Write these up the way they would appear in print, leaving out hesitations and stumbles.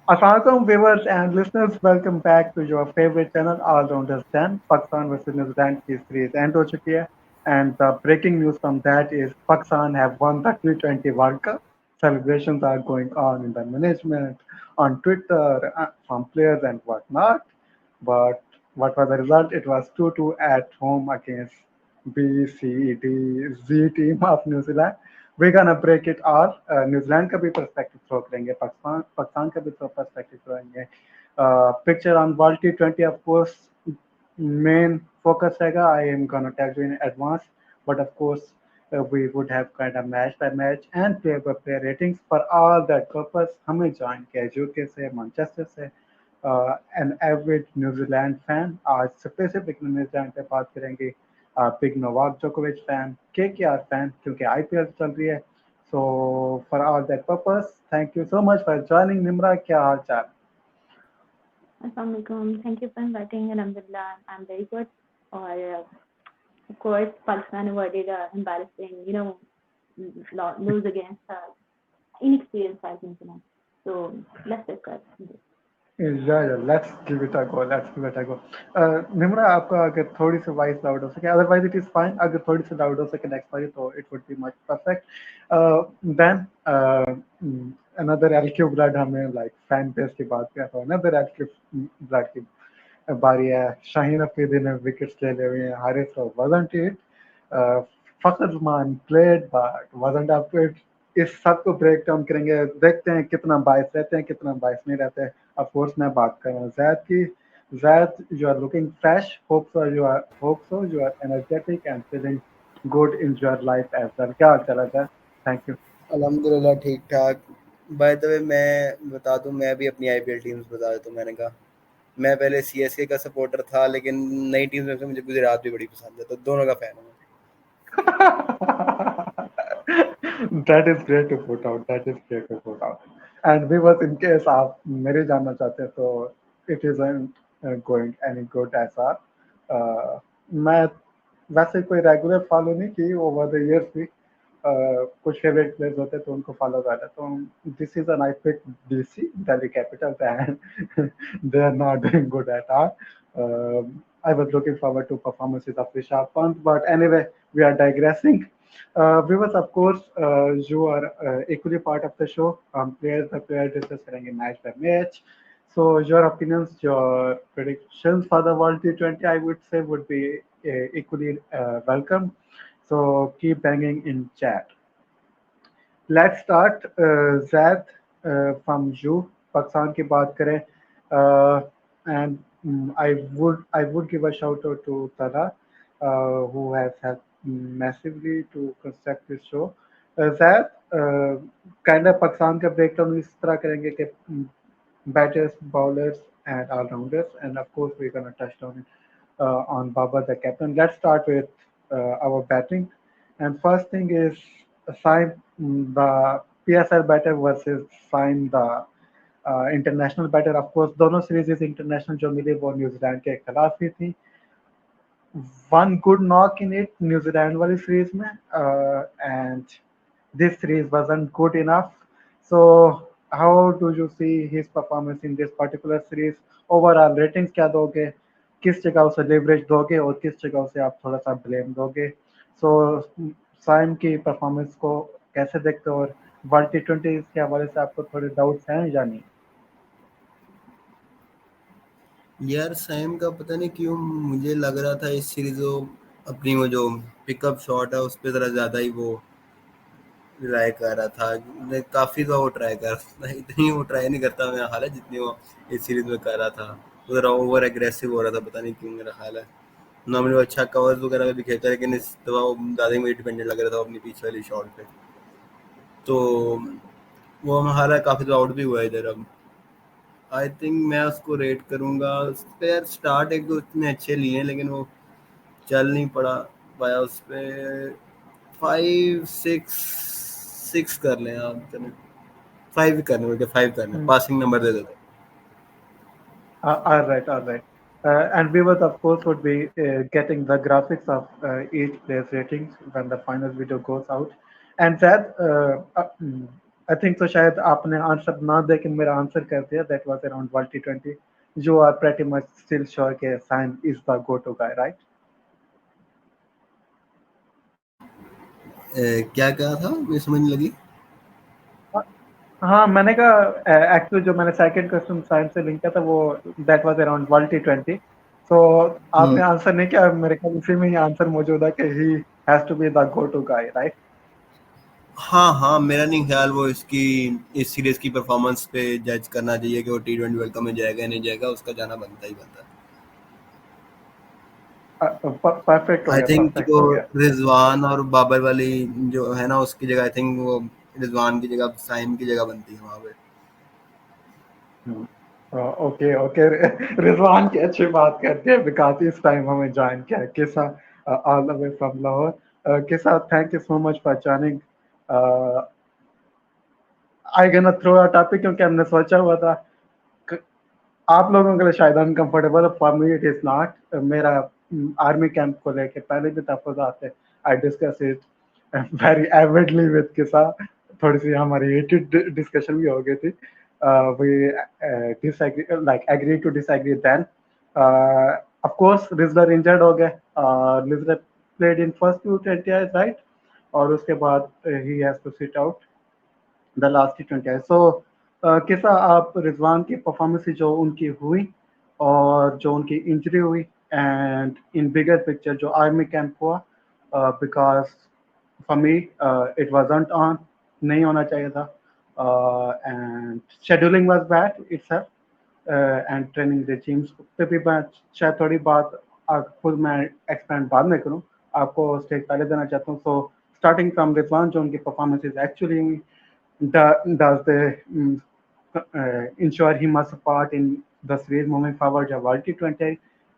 Assalamualaikum viewers and listeners, welcome back to your favorite channel All Rounders 10. Pakistan versus New Zealand की series end हो चुकी है and the breaking news from that is Pakistan have won the T20 World Cup. Celebrations are going on in the management, on Twitter, from players and whatnot. But what was the result? It was 2-2 at home against B, C, D, Z team of New Zealand. We're gonna break it all. New Zealand का भी perspective throw करेंगे, पाकिस्तान पाकिस्तान का भी throw perspective throw करेंगे. Picture on world T20 of course main focus रहेगा. I am gonna tell you in advance, but of course we would have kind of match by match and player by player ratings. For all that purpose हमें join किया UK से, Manchester से. An average New Zealand fan. आज specific New Zealand पे बात करेंगे. Big Novak जोकोविच fan, KKR fan, क्योंकि आईपीएल चल रही है. So for all that purpose thank you so much for joining. Nimra, क्या हाल चाल? Assalamualaikum. Thank you for inviting. Alhamdulillah, I'm very good. Or of course, Pakistan avoided embarrassing, lose against inexperienced Argentina. So let's discuss this. Yeah, let's give it a go. Let's give it a go. Nimra, आपका अगर थोड़ी सी voice loud हो सके, otherwise it is fine. अगर थोड़ी सी loud हो सके next बारी तो it would be much perfect. Then another LQ blood, हमें लाइक फैन बेस की बात कर रहा हूँ. अनदर एलक्यू ब्लड की बारी है. शाहीन अफरीदी ने विकेट्स ले लिए हुए हैं. Haris wasn't it? Fakhar Zaman played but wasn't up to it. इस सब को ब्रेक डाउन करेंगे. देखते हैं कितना बाइस रहते हैं, कितना बाइस नहीं रहते. ऑफ कोर्स मैं बात कर रहा हूँ जैद की. Zaid, you are looking fresh. Hope so you are energetic and feeling good in your life as well. क्या हाल चाल है जैद? Thank you. अल्हम्दुलिल्लाह ठीक ठाक. बाय द वे मैं बता दूं, मैं भी अपनी आईपीएल टीम्स बता देता हूँ. मैंने कहा मैं पहले सीएसके का सपोर्टर था, लेकिन नई टीम में से मुझे गुजरात भी बड़ी पसंद है, तो दोनों का फैन हूँ मैं. That is great to put out. That is great to put out. And viewers, in case आप मेरे जानना चाहते हैं तो it isn't going any good ऐसा. मैं वैसे कोई रेगुलर फॉलो नहीं की ओवर द इयर्स भी. कुछ फेवरेट प्लेयर्स होते हैं तो उनको फॉलो कर लेता हूँ. This is an epic DC Delhi Capitals and they are not doing good at all. I was looking forward to performances of Rishabh Pant, but anyway, we are digressing. Viewers, of course, you are equally part of the show. Players by player discuss करेंगे match by match. So your opinions, your predictions for the World T20, I would say, would be equally welcome. So keep banging in chat. Let's start. Zaid, from you. Pakistan की बात करें. And I would give a shout out to Tala, who has helped massively to construct this show. Zaid, kind of Pakistan का breakdown इस तरह करेंगे कि batters, bowlers, and all rounders, and of course we're gonna touch on Baba the captain. Let's start with our batting, and first thing is Saim, the PSL batter versus Saim the international batter. Of course दोनों series international जो मिली वो New Zealand के खिलाफ ही थी. One good knock in it New Zealand वाली series में, and this series wasn't good enough. So how do you see his performance in this particular series? Overall ratings क्या दोगे? किस जगह उसे लेवरेज दोगे और किस जगह उसे आप थोड़ा सा ब्लेम दोगे? सो साइम की परफॉर्मेंस को कैसे देखते हो, और वर्ल्ड T20 के हवाले से आपको थोड़े डाउट्स हैं या नहीं? यार सैम का पता नहीं क्यों मुझे लग रहा था इस सीरीज वो अपनी वो जो पिकअप शॉट है उस पर ज़रा ज़्यादा ही वो ट्राई कर रहा था. काफ़ी तो वो ट्राई कर रहा था, इतनी वो ट्राई नहीं करता मेरा ख्याल है जितनी वो इस सीरीज में कर रहा था. उधर ओवर एग्रेसिव हो रहा था, पता नहीं क्यों मेरा ख्याल है. नॉर्मली वो अच्छा कवर्स वगैरह में भी खेलता है, लेकिन इस दफा वो ज़्यादा ही डिपेंडेंट लग रहा था अपनी पीछे वाली शॉट पे. तो वो हमारा काफ़ी तो आउट भी हुआ है इधर. अब आई थिंक मैं उसको रेट करूँगा उस पर. यार स्टार्ट एक दो इतने अच्छे लिए हैं, लेकिन वो चल नहीं पड़ा पाया उस पर. 5 6 6 कर लें आप. चलें 5 करने, बोल के 5 करने, पासिंग नंबर दे देते. All right, all right. And viewers, of course, would be getting the graphics of each player's ratings when the final video goes out. And that, I think तो शायद आपने आंसर ना दे के मेरा आंसर कर दिया, that was around world T20. You are pretty much still sure कि Sam is the go-to guy, right? क्या कहा था, मुझे समझ नहीं लगी. हाँ, मैंने कहा एक्चुअली जो मैंने सेकंड क्वेश्चन साइंस से लिंक किया था वो दैट वाज अराउंड वर्ल्ड टी20. तो आपने आंसर नहीं किया, मेरे ख्याल इसी में ही आंसर मौजूद है कि he has to be the go to guy, right? हाँ हाँ, मेरा नहीं ख्याल वो इसकी इस सीरीज की परफॉर्मेंस पे जज करना चाहिए कि वो टी20 वर्ल्ड कप में जाएगा या नहीं जाएगा. उसका जाना बनता ही बनता है. परफेक्ट हो आई गया, थिंक परफेक्ट वो हो गया. रिजवान और बाबर वाली जो है ना, उसकी जगह आई थिंक वो रिजवान की जगह साइम की जगह बनती है वहाँ पे. Okay okay. रिजवान की अच्छी बात करते हैं बिकॉज इस टाइम हमें ज्वाइन किया है Kisa all the way from Lahore. Kisa, thank you so much for joining. I gonna throw a topic क्योंकि हमने सोचा हुआ था क- आप लोगों के लिए शायद uncomfortable, for me it is not. मेरा आर्मी कैंप को लेके पहले भी तफज़ात थे. I discuss it very avidly with Kisa. थोड़ी सी हमारी हीटेड डिस्कशन भी हो गई थी. We disagree, like agree to disagree then. Of course रिजलर इंजर्ड हो गए. रिजलर played in first two test, right? और उसके बाद ही has to sit out the last टी20 है. सो कैसा आप रिजवान की परफॉर्मेंस जो उनकी हुई और जो उनकी इंजरी हुई एंड इन बिगर पिक्चर जो आर्मी कैंप हुआ, because for me it wasn't on, नहीं होना चाहिए था. And scheduling was bad itself. And training regimes पे भी मैं शायद थोड़ी बात खुद मैं एक्सपेंड बाद में करूँ, आपको स्टेज पहले देना चाहता हूँ. सो स्टार्टिंग फ्रॉम रिजवान, जो उनकी performance is actually does they ensure he must part in the series moving forward your World T20?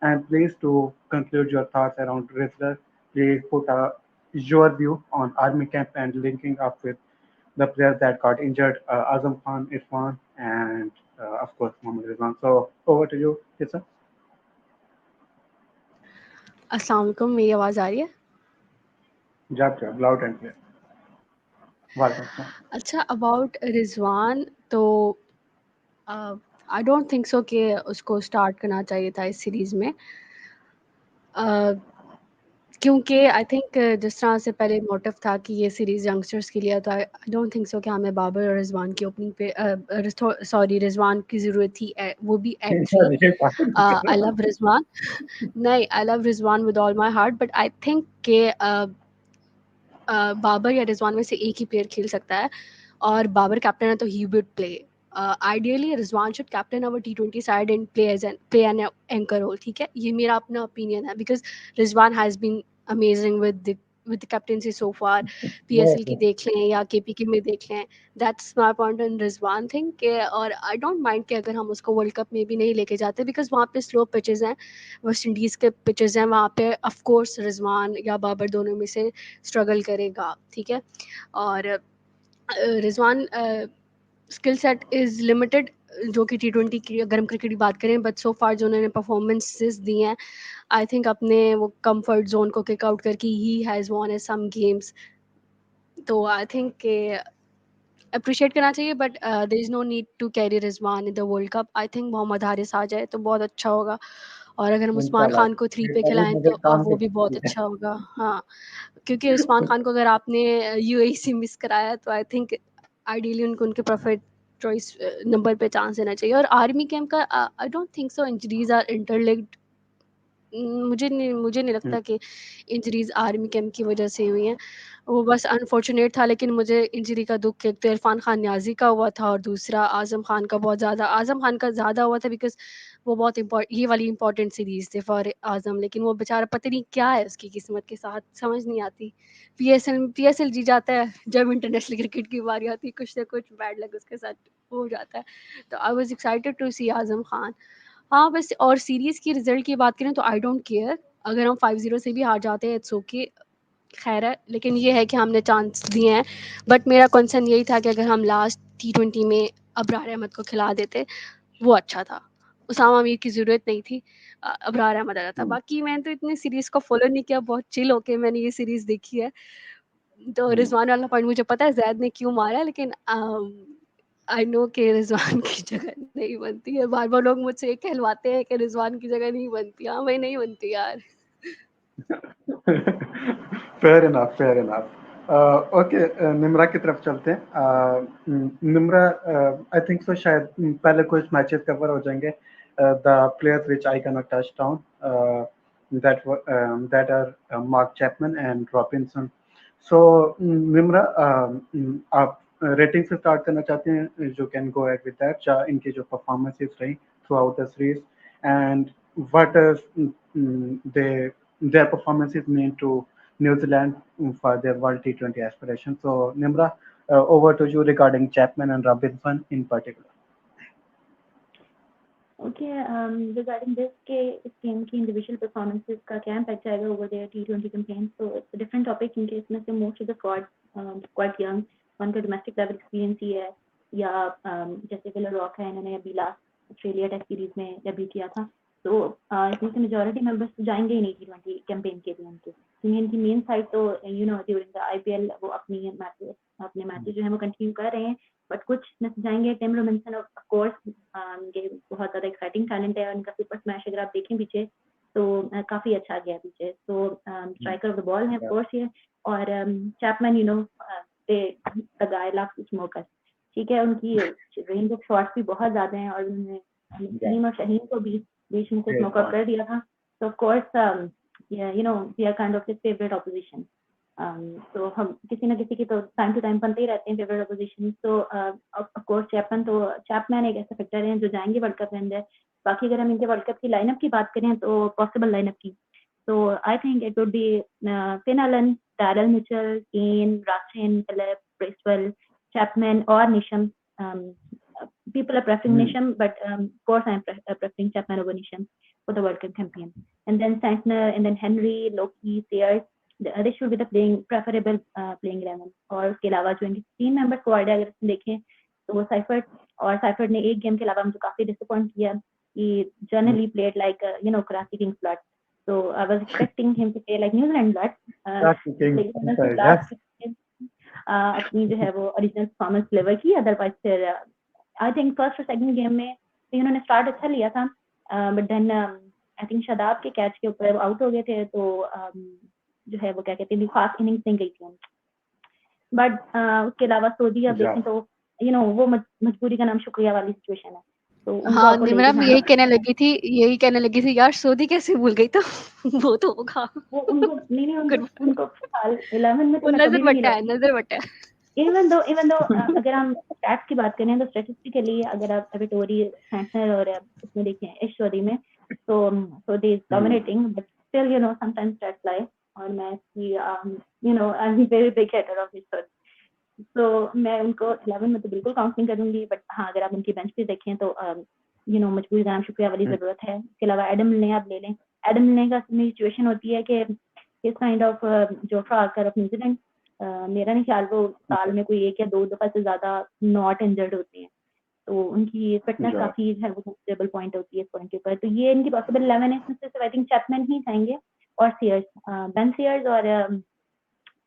And please to conclude your thoughts around Rizzler, please put your view on Army Camp and linking up with the players that got injured, Azam Khan, Irfan, and of course Mohammad Rizwan. So over to you, Kitsa. अस्सलाम वालेकुम, मेरी आवाज़ आ रही है? Jab, loud and clear. Welcome. अच्छा, about Rizwan तो आई don't think सो कि उसको स्टार्ट करना चाहिए था इस सीरीज़ में. क्योंकि आई थिंक जिस तरह से पहले मोटिव था कि ये सीरीज़ यंगस्टर्स के लिए, तो आई डोंट थिंक सो कि हमें बाबर और रिजवान की ओपनिंग पे सॉरी रिजवान की ज़रूरत थी, वो भी एट 3. आई लव रिजवान. नहीं, I love Rizwan with all my heart, but I think के बाबर या रिजवान में से एक ही प्लेयर खेल सकता है, और बाबर कैप्टन है तो he would play. Ideally Rizwan should captain our टी20 side and play an anchor role. ठीक है, ये मेरा अपना ओपिनियन है, because Rizwan has been amazing with the captaincy so far. PSL की देख लें या केपीके में देख लें, that's my point on Rizwan thing के. और आई डोंट माइंड कि अगर हम उसको वर्ल्ड कप में भी नहीं लेके जाते, बिकॉज वहाँ पे स्लो पिचेस हैं, वेस्ट इंडीज़ के पिचेस हैं, वहाँ पे ऑफ कोर्स रिजवान या बाबर दोनों में से स्ट्रगल करेगा. ठीक है, और Rizwan skill set is limited, जो कि टी20 की अगर हम क्रिकेट की बात करें, बट सो फार जो उन्होंने परफॉर्मेंसेस दी हैं, आई थिंक अपने वो कंफर्ट जोन को किक आउट करके ही has won as some games. तो आई थिंक के अप्रिशिएट करना चाहिए, but there is no need to carry Rizwan in the world cup. I think Mohammad Haris आ जाए तो बहुत अच्छा होगा, और अगर हम उस्मान इंशाल्लाह. खान को 3 पे खिलाएं मुझे तो काम वो की भी बहुत अच्छा होगा. हाँ, क्योंकि उस्मान खान को अगर आपने यूएई से मिस कराया, तो आई थिंक आइडियली उनको उनके परफेक्ट चॉइस नंबर पे चांस देना चाहिए. और आर्मी कैंप का I don't think so injuries are interlinked. मुझे नहीं लगता कि इंजरीज आर्मी कैंप की वजह से हुई हैं. वो बस अनफॉर्चुनेट था, लेकिन मुझे इंजरी का दुख एक तो इरफान खान न्याजी का हुआ था, और दूसरा आजम खान का बहुत ज़्यादा. आजम खान का ज़्यादा हुआ था बिकॉज वो बहुत ये वाली इंपॉर्टेंट सीरीज़ थे फॉर आजम, लेकिन वो बेचारा पता नहीं क्या है उसकी किस्मत के साथ, समझ नहीं आती. पीएसएल जी जाता है, जब इंटरनेशनल क्रिकेट की बारी आती है कुछ ना कुछ बैड लक उसके साथ हो जाता है. तो आई वॉज एक्साइटेड टू सी आजम खान. हाँ, बस और सीरीज़ की रिज़ल्ट की बात करें तो आई डोंट केयर, अगर हम 5-0 से भी हार जाते हैं इट्स ओके, खैर है. लेकिन ये है कि हमने चांस दिए हैं, बट मेरा कंसर्न यही था कि अगर हम लास्ट टी20 में अबरार अहमद को खिला देते, वो अच्छा था. उसामा मीर की ज़रूरत नहीं थी, अबरार अहमद आ जाता. बाकी मैंने तो इतनी सीरीज़ को फॉलो नहीं किया, बहुत चिल होके मैंने ये सीरीज़ देखी है. तो रिजवान वाला पॉइंट मुझे पता है जैद ने क्यों मारा, लेकिन आई नो कि रिजवान की जगह नहीं बनती है। बार बार लोग मुझसे ये कहलवाते हैं कि रिजवान की जगह नहीं बनती। हाँ भाई, नहीं बनती यार। Fair enough, fair enough. Okay, Nimra की तरफ चलते हैं। निम्रा, आई थिंक सो शायद पहले कुछ मैचेस कवर हो जाएंगे, the players which I can not touch down, that are Mark Chapman and Robinson. So Nimra, आप रेटिंग से स्टार्ट करना चाहते हैं? You can go ahead with that, इनकी जो परफॉर्मेंसेस रही through out the series, and what their performances mean to New Zealand for their World T20 aspiration. So Nimra, over to you regarding Chapman and Robinson in particular. Okay, regarding this के इस team की individual performances का क्या impact आएगा over there T20 campaign, तो it's a different topic, क्योंकि इसमें से most of the squad quite young, उनका डोमेस्टिक लेवल एक्सपीरियंस ही है, या जैसे विलर रॉक है, इन्होंने अभी लास्ट ऑस्ट्रेलिया टेस्ट सीरीज में डेब्यू किया था, तो इसमें से मेजॉरिटी मेंबर्स तो जाएंगे ही नहीं T20 कैंपेन के लिए उनके, क्योंकि इनकी मेन साइड तो ड्यूरिंग द IPL वो अपने मैचेस जो है वो कंटिन्यू कर रहे हैं, बट कुछ न जाएंगे। टिम रॉबिन्सन ऑफ कोर्स, ये बहुत ज़्यादा एक्साइटिंग टैलेंट है, उनका सुपर स्मैश अगर आप देखें पीछे तो काफ़ी अच्छा गया पीछे, तो स्ट्राइकर ऑफ द बॉल है ऑफ कोर्स ये, और Chapman the guy loves to smoke, ठीक है, उनकी रेंज ऑफ शॉट्स भी बहुत ज़्यादा हैं, और उन्होंने नसीम और शहीन को भी बीच में से स्मोक आउट कर दिया था, तो of course we are kind of his favourite opposition. तो हम किसी न किसी की तो टाइम टू टाइम बनते ही रहते हैं फेवरेट अपोजिशन, तो ऑफ कोर्स चैपमैन एक ऐसे फैक्टर हैं जो जाएंगे वर्ल्ड कप के अंदर। बाकी अगर हम इनके वर्ल्ड कप की लाइनअप की बात करें, तो पॉसिबल लाइनअप की, तो I think it would be Finn Allen, Daryl Mitchell, Kane, Rachin, Philip, Bracewell, Chapman और Neesham. people are preferring Nisham, but of course I'm preferring Chapman over Nisham for the World Cup campaign. And then Santner, and then Henry, Loki, Sears, this should be the preferable playing 11. और उसके अलावा जो इनके 3 member squad है, अगर देखें तो वो साइफर्ड ने एक गेम के अलावा मुझे काफी डिसअपॉइंट किया, he generally played like Karachi Kings blood, so I was expecting him to play like New Zealand blood, अपनी जो है वो ओरिजिनल परफॉर्मेंस डिलीवर की। अदरवाइज फिर आई थिंक फर्स्ट और सेकंड गेम में तो इन्होंने स्टार्ट अच्छा लिया था, but then I think Shadab के कैच के ऊपर आउट हो गए थे, तो जो है वो क्या कहते हैं खास इनिंग्स नहीं गई थी उनकी। बट उसके अलावा सऊदी आप देखें तो वो मजबूरी का नाम शुक्रिया वाली सिचुएशन है, तो हाँ, निम्रा यही कहने लगी थी यार, सऊदी कैसे भूल गई, तो वो तो होगा वो उनको फिलहाल 11 में तो नजर बट्टा है। इवन दो अगर हम स्टैट्स की बात करें तो स्टैटिस्टिकली अगर आप विक्टोरी, सैंटनर और उसमें देखें ऐश्वर्य में, तो they is dominating, but still sometimes stats lie, और मैं इसकी I am very big hater of this sort, तो मैं उनको 11 में तो बिल्कुल काउंट नहीं करूंगी, बट हाँ अगर आप उनकी बेंच पे देखें तो मजबूरी का नाम शुक्रिया वाली जरूरत है। इसके अलावा एडम मिलने आप ले लें, एडम मिलने का सिचुएशन होती है कि इस काइंड ऑफ जोफ्रा आकर ऑफ न्यूजीलैंड, मेरा नहीं ख्याल वो साल में कोई 1 या 2 दफा से ज्यादा नॉट इंजर्ड होते हैं, तो उनकी फिटनेस काफी है वो स्टेबल पॉइंट होती है इस पॉइंट के ऊपर, तो ये इनकी पॉसिबल 11 है, इसमें से आई थिंक चैपमैन ही जाएंगे और सीयर्स, बेन सीयर्स, और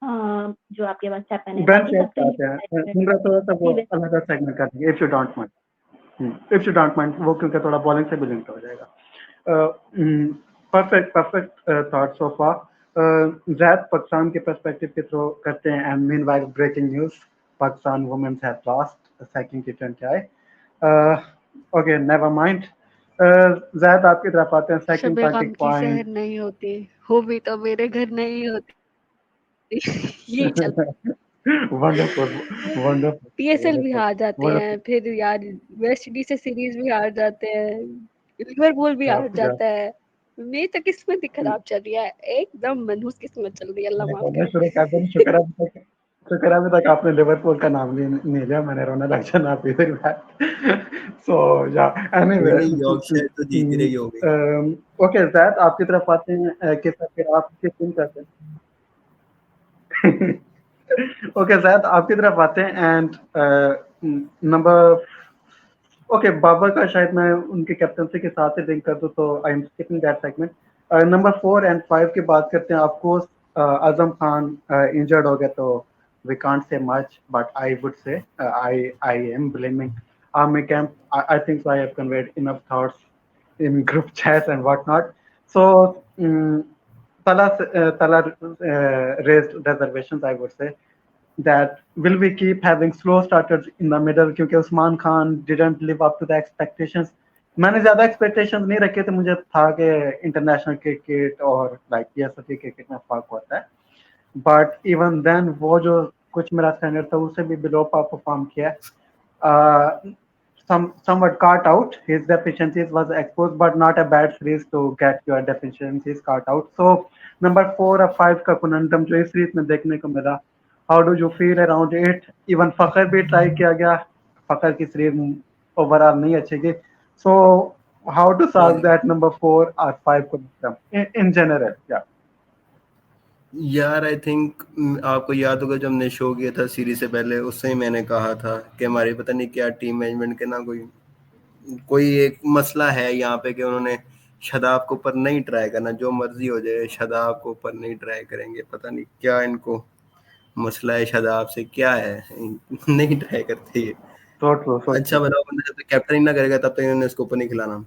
जो आपके पास चैपमैन है, बेन सीयर्स आते हैं। मेरा थोड़ा-सा वो अलग सेगमेंट कर देंगे इफ यू डोंट माइंड, वो क्योंकि थोड़ा बॉलिंग से भी लिंक हो जाएगा। perfect thought so far. Zad, Pakistan के पर्सपेक्टिव के थ्रू करते हैं, and meanwhile breaking news, Pakistan women's have lost the second T20I. Okay, never mind. Zaid, आपकी तरफ आते हैं। सेकंड टॉपिक पॉइंट, शहर नहीं होती, हो भी तो मेरे घर नहीं होती। ये चल वंडरफुल। PSL भी हार जाते हैं, फिर यार वेस्ट इंडीज से सीरीज भी हार जाते हैं, लिवरपूल भी हार जाता है, मेरी तो किस्मत ही खराब चल रही है, एकदम मनहूस किस्मत चल रही है, अल्लाह माफ करे। शुक्र है अभी तक आपने लिवरपूल का नाम नहीं लिया, मैंने रोना लग जाना आप इधर बैठ। सो या एनीवे, यॉर्कशायर तो जीत रही होगी। ओके ज़ैद, आपकी तरफ आते हैं कि फिर आप किस टीम करते हैं? ओके ज़ैद, आपकी तरफ आते हैं, एंड नंबर ओके, बाबर का शायद मैं उनके कैप्टनसी के साथ ही लिंक कर दूं, तो I am skipping that segment. Number 4 and 5 की बात करते हैं। Of course Azam Khan injured हो गया तो we can't say much, but I would say I am blaming Army camp. I think so I have conveyed enough thoughts in group chats and whatnot. So Tala raised reservations, I would say, that will we keep having slow starters in the middle क्योंकि Usman Khan didn't live up to the expectations. मैंने ज़्यादा expectations नहीं रखे थे, मुझे था कि international cricket और like PSL cricket में फर्क होता है, but even then वो जो कुछ मेरा स्टैंडर्ड था उससे भी below par perform किया. Somewhat caught out. His deficiencies was exposed, but not a bad series to get your deficiencies caught out. So number 4 or 5 का conundrum जो इस सीरीज में देखने को मिला. How do you feel around it? Even फखर भी try किया गया, फखर की सीरीज ओवरऑल नहीं अच्छी गई. So how to solve that number 4 or 5 conundrum in general? Yeah. यार आई थिंक आपको याद होगा जब हमने शो किया था सीरीज से पहले, उससे ही मैंने कहा था कि हमारी पता नहीं क्या टीम मैनेजमेंट के ना कोई एक मसला है यहाँ पे कि उन्होंने शादाब को ऊपर नहीं ट्राई करना, जो मर्जी हो जाए शादाब को ऊपर नहीं ट्राई करेंगे. पता नहीं क्या इनको मसला है, शादाब से क्या है, नहीं ट्राई करते ये. So true. So अच्छा बताओ, बंदा जब तक कैप्टन ही ना करेगा तब तक इन्होंने इसको ऊपर नहीं खिलाना,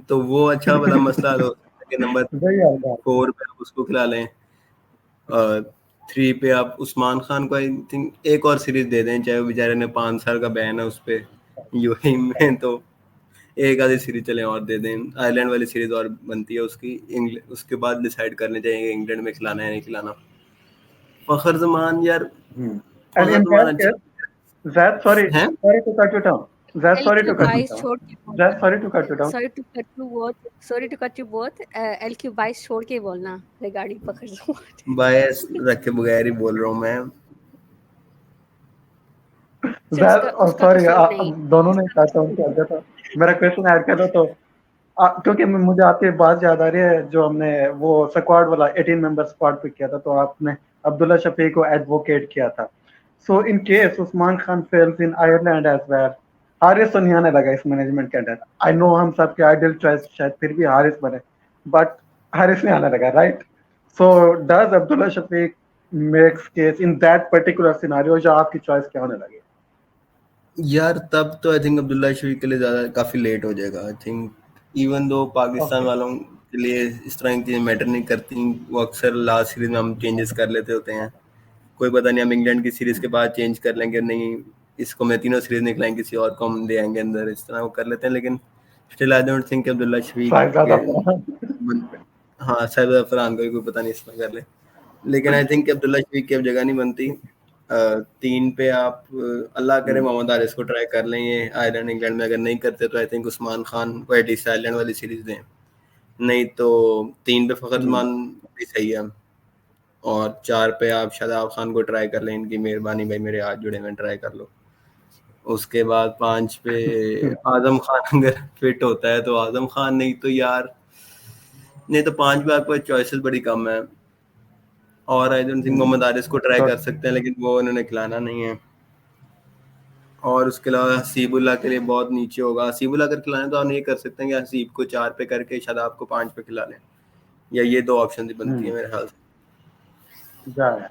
तो वो अच्छा बड़ा मसला हल हो सकता है कि नंबर वही हाल है. 4 पे आप उसको खिला लें, 3 पे आप उस्मान खान को आई थिंक एक और सीरीज दे दें, चाहे वो बेचारे ने 5 साल का बैन है उस पे यूएई में, तो एक आधी सीरीज चले और दे दें. आयरलैंड वाली सीरीज और बनती है उसकी, उसके बाद डिसाइड करने चाहिए इंग्लैंड में खिलाना है नहीं खिलाना. फखर जमान यार, And Fakhar in Zaman that अच्छा case, Zad, sorry है. to cut you down. Zad, sorry to LQ cut you बाईस down. छोड़ के बोलना. Zad, sorry to cut you down. Sorry to cut you both. LQ 22 छोड़ के बोलना regarding फखर जमान. बायस रख के बगैर ही बोल रहा हूँ मैं. Zad, उसका तो sorry, कसूर नहीं. दोनों ने काट डाउन कर दिया था. मेरा क्वेश्चन ऐड कर दो तो क्योंकि मुझे आपकी बात याद आ रही है जो हमने वो स्क्वाड वाला 18 मेंबर स्क्वाड पिक किया था, तो आपने अब्दुल्ला शफी को एडवोकेट किया था. So in case Usman Khan fails in Ireland as well, Haris तो नहीं आने लगा इस मैनेजमेंट के अंडर. आई नो हम सबके आइडियल चॉइस शायद फिर भी हारिस बने, बट हारिस नहीं आने लगा, right? So does Abdullah Shafique makes case in that particular scenario, जो आपकी चॉइस क्या होने लगी? यार तब तो आई थिंक अब्दुल्ला शफीक के लिए ज़्यादा काफ़ी लेट हो जाएगा. I think even though Pakistan वालों के लिए इस तरह की चीज़ें मैटर नहीं करती, वो अक्सर लास्ट सीरीज में हम चेंजेस कर लेते होते हैं. कोई पता नहीं हम इंग्लैंड की सीरीज के बाद चेंज कर लेंगे, नहीं इसको मैं तीनों सीरीज निकलाएंगे किसी और को हम ले आएंगे अंदर, इस तरह वो कर लेते हैं. लेकिन still I don't think Abdullah Shafique हाँ शायद फरहान को भी कोई पता नहीं इसमें कर ले, लेकिन आई थिंक अब्दुल्ला शफीक की अब जगह नहीं बनती. 3 पे आप अल्लाह करे मोहम्मद हारिस को ट्राई कर लें, ये आयरलैंड इंग्लैंड में अगर नहीं करते तो आई थिंक उस्मान खान को एटलीस्ट आयरलैंड वाली सीरीज दें, नहीं तो 3 पे फखर जमान भी सही है, और 4 पे आप शादाब खान को ट्राई कर लें, इनकी मेहरबानी भाई मेरे हाथ जुड़े में ट्राई कर लो. उसके बाद 5 पे आजम खान अगर फिट होता है तो आजम खान, नहीं तो यार नहीं तो 5 पे आपको चॉइसेस बड़ी कम है. और I don't think Mohammad Haris को ट्राई कर सकते हैं, लेकिन वो उन्होंने खिलाना नहीं है. और उसके अलावा हसीबुल्ला के लिए बहुत नीचे होगा. हसीबुल्ला अगर खिलाएं तो हम ये कर सकते हैं कि हसीब को 4 पे करके शादाब को 5 पे खिला लें, या ये 2 ऑप्शन ही बनती है मेरे ख्याल से. Yeah,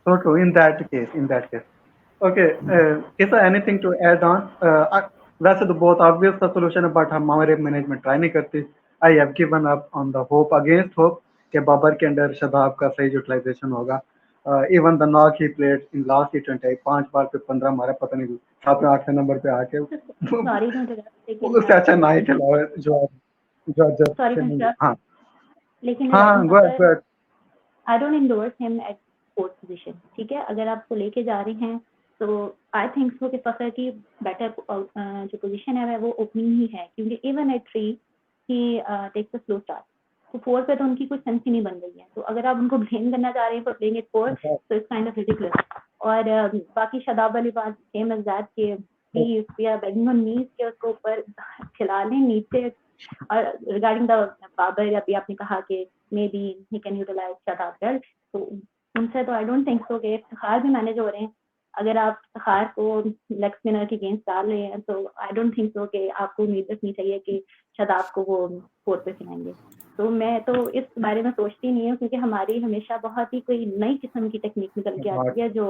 so true. In that case. Okay, is there anything to add on? वैसे तो बहुत obvious सा solution है, but हमारे management try नहीं करती. I have given up on the hope against hope कि बाबर के अंडर शदाब का सही यूटिलाइजेशन होगा. Even the knock he played in last T20, 5 बार पे 15 मारा, पता नहीं 7वें 8वें नंबर पे आके Sorry to interrupt, लेकिन उससे अच्छा ना ही खिलाओ जो जस्ट sorry to interrupt, हाँ लेकिन हाँ go ahead. I don't endorse him at fourth position. ठीक है, अगर आप उसको लेके जा रहे हैं तो आई थिंक सो कि फखर की बेटर जो पोजीशन है वो ओपनिंग ही है, क्योंकि even at 3 he takes a slow start. तो 4 पे तो उनकी कुछ सेंस ही नहीं बन रही है. तो अगर आप उनको ब्लेम करना चाह रहे हैं फॉर प्लेइंग एट 4, तो इट्स काइंड ऑफ रिडिकुलस. और बाकी शादाब वाली बात सेम एज दैट कि वी आर बेगिंग ऑन नीज के उसको ऊपर खिला लें नीचे. और रिगार्डिंग द बाबर, अभी आपने कहा कि maybe he can utilise Shadab well, तो उनसे तो आई डोंट थिंक सो कि इफ्तिखार भी मैनेज हो रहे हैं. अगर आप इफ्तिखार को लेग स्पिनर के अगेंस्ट डाल रहे हैं तो आई डोंट थिंक सो कि आपको उम्मीद रखनी चाहिए कि शादाब को वो 4 पे खिलाएंगे। तो मैं तो इस बारे में सोचती नहीं हूँ, क्योंकि हमारी हमेशा बहुत ही कोई नई किस्म की टेक्निक निकल के आती है जो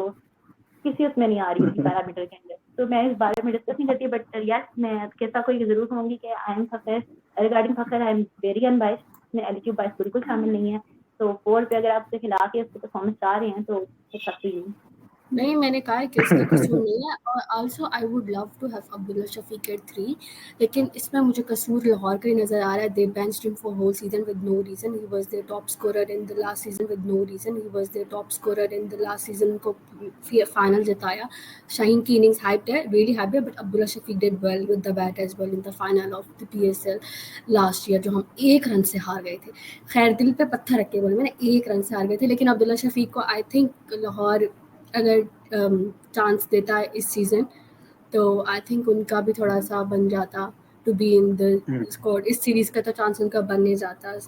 किसी उसमें नहीं आ रही होती पैरामीटर के अंदर। तो मैं इस बारे में डिस्कस नहीं करती, बट यस मैं कैसा कोई जरूर कहूँगी कि I am Fakhar regarding Fakhar I am very unbiased, इसमें एलक्यू बाइस बिल्कुल शामिल नहीं है। तो 4 पे अगर आप उसे खिला के उसको परफॉर्मेंस चाह रहे हैं तो इट्स अप टू यू। नहीं, मैंने कहा है कि इसका कसूर नहीं है और also I would love to have Abdullah Shafique at 3, लेकिन इसमें मुझे कसूर लाहौर का ही नज़र आ रहा है। They benched him for whole season with no reason, he was their top scorer in the last season with no reason, he was their top scorer in the last season को फाइनल जिताया। शाहीन की innings hyped है, really hyped है, but Abdullah Shafique did well with the bat as well in the final of the PSL last year, जो हम 1 run से हार गए थे। खैर दिल पे पत्थर रख के बोले मैंने, 1 रन से हार गए थे, लेकिन अब्दुल्ला शफीक को आई थिंक लाहौर अगर चांस देता है इस सीज़न तो आई थिंक उनका भी थोड़ा सा बन जाता to be in the squad. इस सीरीज़ का तो चांस उनका बन नहीं जाता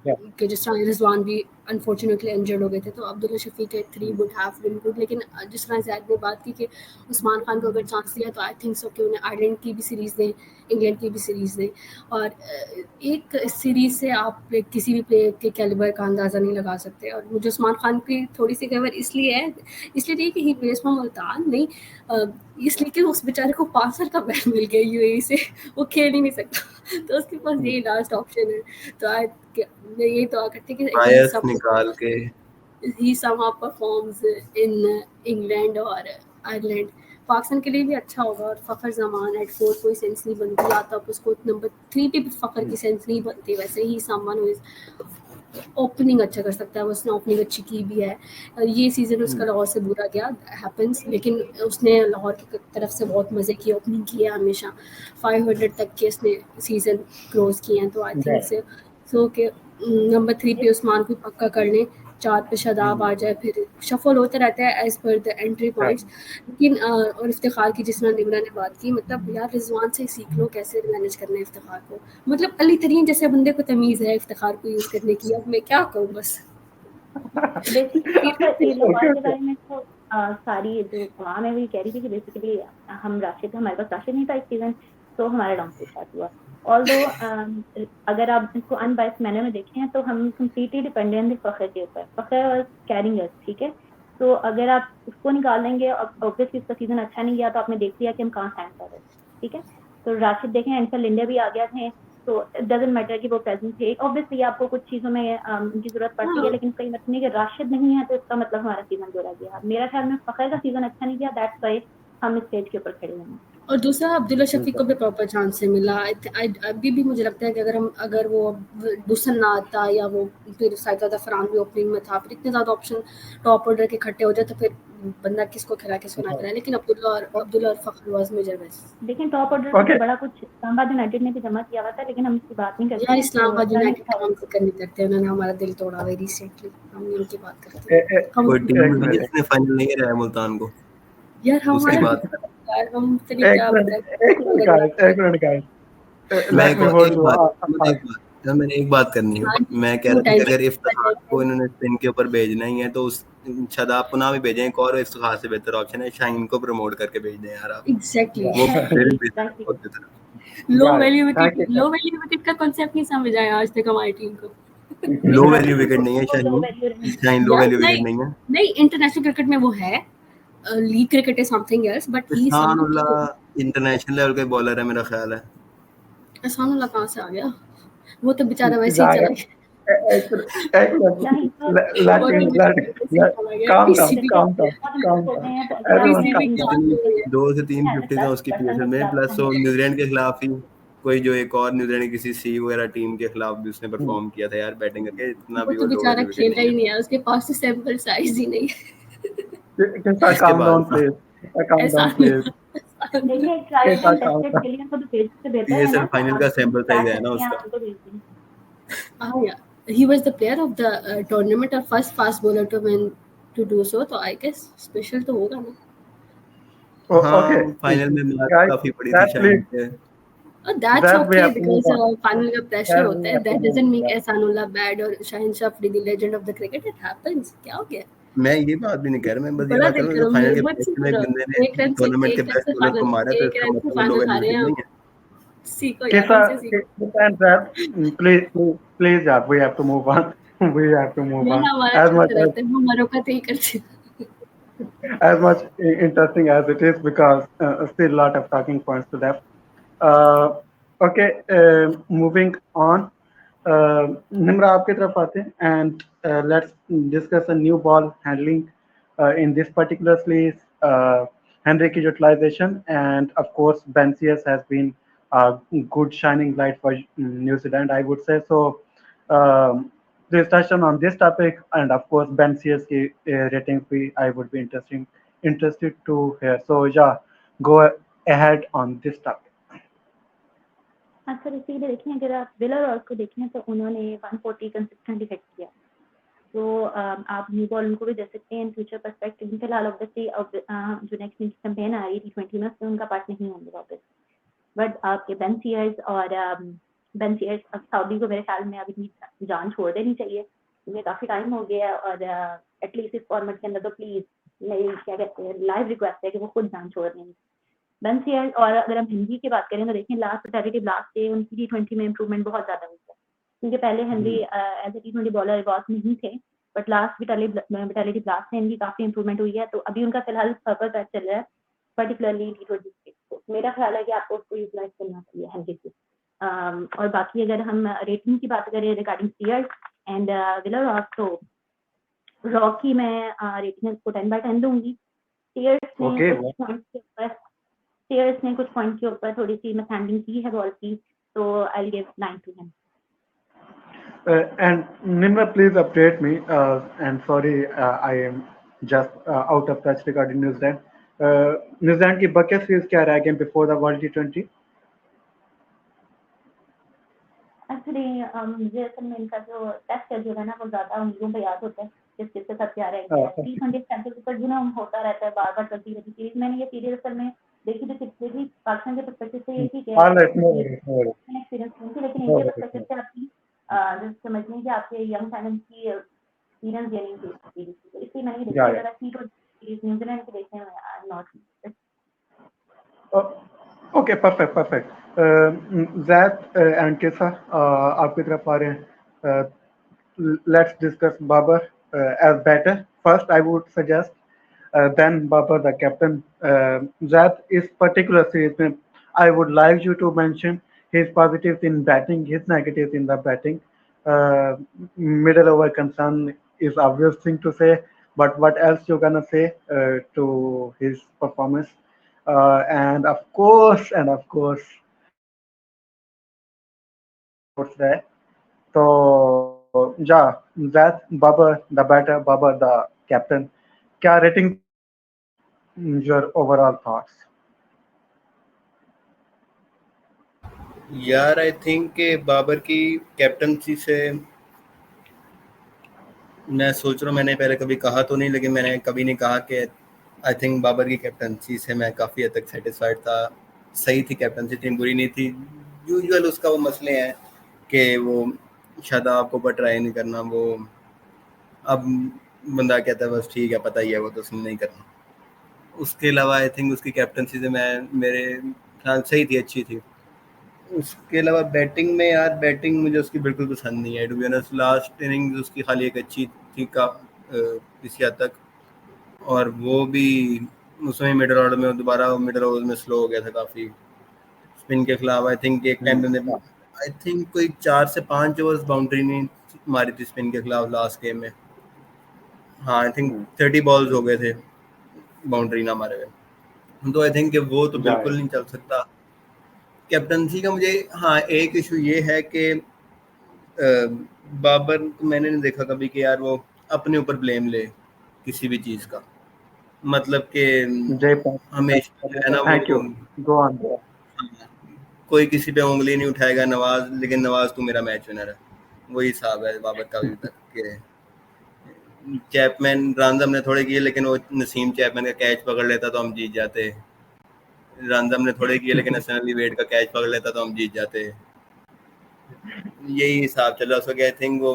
कि जिस तरह रिजवान भी अनफॉर्चुनेटली इंजर्ड हो गए थे, तो Abdullah Shafique at 3 would have been good. लेकिन जिस तरह ज़ैद ने बात की कि उस्मान खान को अगर चांस दिया तो आई थिंक सो कि उन्हें आयरलैंड की भी सीरीज़ दें, इंग्लैंड की भी सीरीज़ दें। और एक सीरीज़ से आप किसी भी प्लेयर के कैलिबर का अंदाज़ा नहीं लगा सकते। और मुझे उस्मान खान की थोड़ी सी खबर इसलिए नहीं कि ही प्लेस फॉर मुल्तान, नहीं इसलिए कि उस बेचारे को 5 साल का बैन मिल गया UAE से, वो खेल ही नहीं सकता तो उसके पास यही लास्ट ऑप्शन है। तो यही तो करते कि बायस निकाल के ही somehow performs in इंग्लैंड और आयरलैंड। पाकिस्तान के लिए भी अच्छा होगा। और फ़खर जमान एट 4 कोई सेंस नहीं बनती, आता अब उसको नंबर 3 पे भी फ़खर की सेंस नहीं बनती। वैसे ही समवन हु इज ओपनिंग अच्छा कर सकता है, उसने ओपनिंग अच्छी की भी है। ये सीज़न उसका लाहौर से बुरा गया, हैपेंस, लेकिन उसने लाहौर की तरफ से बहुत मज़े की ओपनिंग की है हमेशा। 500 तक के उसने सीज़न क्लोज किए हैं, तो आई थिंक सो के नंबर 3 पे उस्मान को पक्का कर लें, 4 पे शादाब आ जाए, फिर शफल होता रहता है as per the entry points. लेकिन और इफ्तिखार की जिस तरह निमरा ने बात की, मतलब यार रिजवान से सीख लो कैसे मैनेज करना है इफ्तिखार को। मतलब अली तरीन जैसे बंदे को तमीज़ है इफ्तिखार को यूज़ करने की। अब मैं क्या कहूँ बस। बेसिकली लाहौर के बारे में तो सारी जो कवाम है वही कह रही थी कि बेसिकली हमारे पास राशिद नहीं था इस सीजन, तो हमारा डाउनफॉल स्टार्ट हुआ। ऑल्दो अगर आप इसको अनबायस्ड मैनर में देखें तो हम कंप्लीटली डिपेंडेंट थे फ़खर के ऊपर। फ़खर और कैरिंग अस, ठीक है। तो अगर आप उसको निकाल देंगे और ऑब्वियसली इसका सीजन अच्छा नहीं गया तो आपने देख लिया कि हम कहाँ स्टैंड कर रहे हैं, ठीक है। तो राशिद देखें, एंसल इंडिया भी आ गया थे, तो इट डजंट मैटर कि वो प्रेजेंट थे। ऑब्वियसली आपको कुछ चीज़ों में उनकी ज़रूरत पड़ती है, लेकिन कई मतलब नहीं कि राशिद नहीं है तो इसका मतलब हमारा सीजन बुरा गया। मेरा ख्याल में फ़खर का सीजन अच्छा नहीं गया, दैट्स व्हाई हम इस स्टेज के ऊपर खड़े हैं। और दूसरा अब्दुल्ला शफीक को भी प्रॉपर चांस से मिला। अभी भी मुझे लगता है कि अगर वो दुसन ना आता या वो फिर साइदा फरहान भी ओपनिंग में था, फिर इतने ज़्यादा ऑप्शन टॉप ऑर्डर के इकट्ठे हो जाए तो फिर बंदा किसको खिला किसको ना खिलाए। लेकिन अब्दुल्ला और फ़खर वाज मेजर बेस्ट। लेकिन टॉप ऑर्डर से बड़ा कुछ इस्लामाबाद यूनाइटेड ने भी जमा किया हुआ था, लेकिन हम इसकी बात नहीं करते यार हैं। इस्लामाबाद यूनाइटेड का हम जिक्र नहीं करते, उन्होंने हमारा दिल तोड़ा है रिसेंटली, हम उनकी बात करते हैं। कोई टीम भी जिसने फाइनल नहीं कराया मुल्तान को, यार उसकी हमारा बात यार हम तेरी क्या एक मिनट मैंने एक बात करनी है। मैं कह रहा था कि अगर इफ्तिखार को इन्होंने स्पिन के ऊपर भेजना ही है तो उस शादाब को ना भी भेजें, एक और इफ्तिखार से बेहतर ऑप्शन है, शाहीन को प्रमोट करके भेज दें यार आप। एग्जैक्टली वो फिर बेहतर होते थे। लो वैल्यू विकेट का कांसेप्ट नहीं समझ आया आज तक हमारी टीम को। लो वैल्यू विकेट नहीं है शाहीन लो वैल्यू विकेट नहीं है। नहीं, इंटरनेशनल क्रिकेट में वो है, league cricket is something else, but he Ehsanullah international level का बॉलर है मेरा ख्याल है। एहसानुल्लाह कहाँ से आ गया? वो तो बेचारा वैसे ही चला गया। दो से तीन 50 उसकी PSL में, प्लस वो न्यूजीलैंड के खिलाफ ही कोई जो एक और न्यूजीलैंड किसी सी वगैरह टीम के खिलाफ भी उसने परफॉर्म किया था यार बैटिंग करके। इतना भी वो तो बेचारा खेला ही नहीं है, उसके पास तो सैंपल साइज ही नहीं है। PSL फाइनल का सैंपल साइज है ना उसका। He was the player of the tournament और first fast bowler to win to do so, तो I guess special तो होगा ना। हाँ, फाइनल में मार्क काफी बड़ी थी शाहीन के। That's okay because फाइनल का प्रेशर होता है। That doesn't make Ehsanullah bad और Shaheen शाफरी the legend of the cricket. It happens. क्या हो गया? मैं ये बात भी नहीं कह रहा, मैं बस ये बड़ा बात कर देख रहा हूँ करो, कि फाइनल के मत सी पहले में एक करो। बंदे ने एक रन से टूर्नामेंट के एक रन बेस्ट से बॉलर को मारा है, तो एक इसका रन से मतलब वो फाइनल लोग हारे एलिजिबल हैं नहीं हम। है। सीखो यार Kisa, हमसे सीखो। Kisa and Rap, please, yeah, we have to move on. We have to move ना on. हमारा As much चलते रहते हैं, हम मरोका तो ही करते हैं। as much interesting as it is, because still lot of talking points to that. Uh, okay, moving on. Nimra, आपकी तरफ आते हैं, and let's discuss a new ball handling in this particular series. Henrik utilization, and of course Ben Sears has been a good shining light for New Zealand, I would say so. Discussion on this topic, and of course Ben Sears की ratings भी I would be interested to hear. So yeah, go ahead on this topic. Sir इसीलिए देखें, अगर आप wheeler और को देखें तो उन्होंने 140 कंसिस्टेंट इफेक्ट किया, तो आप न्यू बॉल उनको भी दे सकते हैं इन फ्यूचर पर्सपेक्टिव। फिलहाल ऑब्वियसली जो नेक्स्ट कैंपेन आ रही है T20 में, उसमें उनका पार्ट नहीं होंगे वापस, बट आपके बेन सीयर्स और बेन सीयर्स अब सऊदी को मेरे ख्याल में अभी जान छोड़ देनी चाहिए, क्योंकि काफ़ी टाइम हो गया है, और एटलीस्ट इस फॉर्मेट के अंदर तो प्लीज़ मेरी क्या कहते हैं लाइव रिक्वेस्ट है कि वो खुद जान छोड़ दें बेन सीयर्स। और अगर हम हेनरी की बात करें तो देखिए लास्ट फैटेलिटी ब्लास्ट से उनकी T20 में इंप्रूवमेंट बहुत ज़्यादा हुई है, क्योंकि पहले Henry as a T20 bowler record नहीं थे, बट लास्ट फैटेलिटी ब्लास्ट से इनकी काफ़ी इंप्रूवमेंट हुई है। तो अभी उनका फिलहाल पर्पल पैच चल रहा है, पर्टिकुलरली T20 के। तो मेरा ख्याल है कि आपको उसको यूटिलाइज करना चाहिए हेनरी को। और बाकी अगर हम रेटिंग की बात करें regarding Sears and Will O'Rourke, तो रॉक की मैं रेटिंग को 10/10 दूंगी। सीयर्स ने Okay. कुछ पॉइंट के ऊपर थोड़ी सी मिसहैंडलिंग की है बॉल की, तो I will give 9 to him. And Nimra, please update me. And sorry, I am just out of touch regarding New Zealand. New Zealand की bucket series क्या रहा game before the World T20? Actually मुझे असल में इनका जो test schedule है ना, वो ज़्यादा उंगलियों पे याद होता है किसके साथ क्या रह गया है। T20 चैंपियनशिप के ऊपर होता रहता है बार-बार चलती रहती सीरीज। मैंने ये सीरीज असल में देखी थी पाकिस्तान के पर्सपेक्टिव से, ये ठीक है All right, no worries, no worries. Experience नहीं थी, लेकिन No इनके worries, पर्सपेक्टिव no से आपकी जो समझने कि आपके यंग टैलेंट की एक्सपीरियंस गेनिंग थी सीरीज की, तो इसलिए मैंने ये देखी। Yeah, अगर आप T20 सीरीज न्यूजीलैंड की देखें, आई am not. Oh, okay, perfect. Zad and Kesa, आपकी तरफ आ रहे हैं. Let's discuss Babar as batter. First, I would suggest then Babar the captain. Zad, is particular series में I would like you to mention his positives in batting, his negatives in the batting. Middle over concern is obvious thing to say, but what else you gonna say to his performance? And of course, what's that? So, yeah, that Babar, the batter, Babar, the captain. क्या rating? Your overall thoughts? यार I think कि बाबर की captaincy से मैं सोच रहा हूँ, मैंने पहले कभी कहा तो नहीं, लेकिन मैंने कभी नहीं कहा कि आई थिंक बाबर की कैप्टनसी से मैं काफ़ी हद तक सेटिस्फाइड था। सही थी कैप्टनसी, टीम बुरी नहीं थी। यूजुअल उसका वो मसले हैं कि वो शादाब को ऊपर ट्राई नहीं करना, वो अब बंदा कहता है बस ठीक है पता ही है वो तो उसने नहीं करना। उसके अलावा आई थिंक उसकी कैप्टनसी से मेरे ख्याल सही थी, अच्छी थी। उसके अलावा बैटिंग में यार, बैटिंग मुझे उसकी बिल्कुल पसंद नहीं है to be honest. Last innings उसकी खाली एक अच्छी थी किसी हद तक, और वो भी उसमें मिडल ऑर्डर में दोबारा मिडल ओवर में स्लो हो गया था काफ़ी स्पिन के खिलाफ। आई थिंक एक टाइम पे आई थिंक कोई 4 से 5 ओवर्स बाउंड्री नहीं मारी थी स्पिन के खिलाफ लास्ट गेम में। हाँ, आई थिंक 30 बॉल्स हो गए थे बाउंड्री ना मारे हुए, तो आई थिंक वो तो बिल्कुल नहीं चल सकता। कैप्टनसी का मुझे हाँ एक इशू ये है कि बाबर को मैंने नहीं देखा कभी कि यार वो अपने ऊपर ब्लेम ले किसी भी चीज़ का, मतलब कि हमेशा जो है ना Thank वो you. Go on. कोई किसी पे उंगली नहीं उठाएगा नवाज, लेकिन नवाज तू मेरा मैच विनर है, वही हिसाब है बाबर का अभी तक के। चैपमैन रांदम ने थोड़े किए, लेकिन वो नसीम चैपमैन का कैच पकड़ लेता तो हम जीत जाते। रांदम ने थोड़े किए, लेकिन हसन अली वेड का कैच पकड़ लेता तो हम जीत जाते। यही हिसाब चल रहा है। आई थिंक वो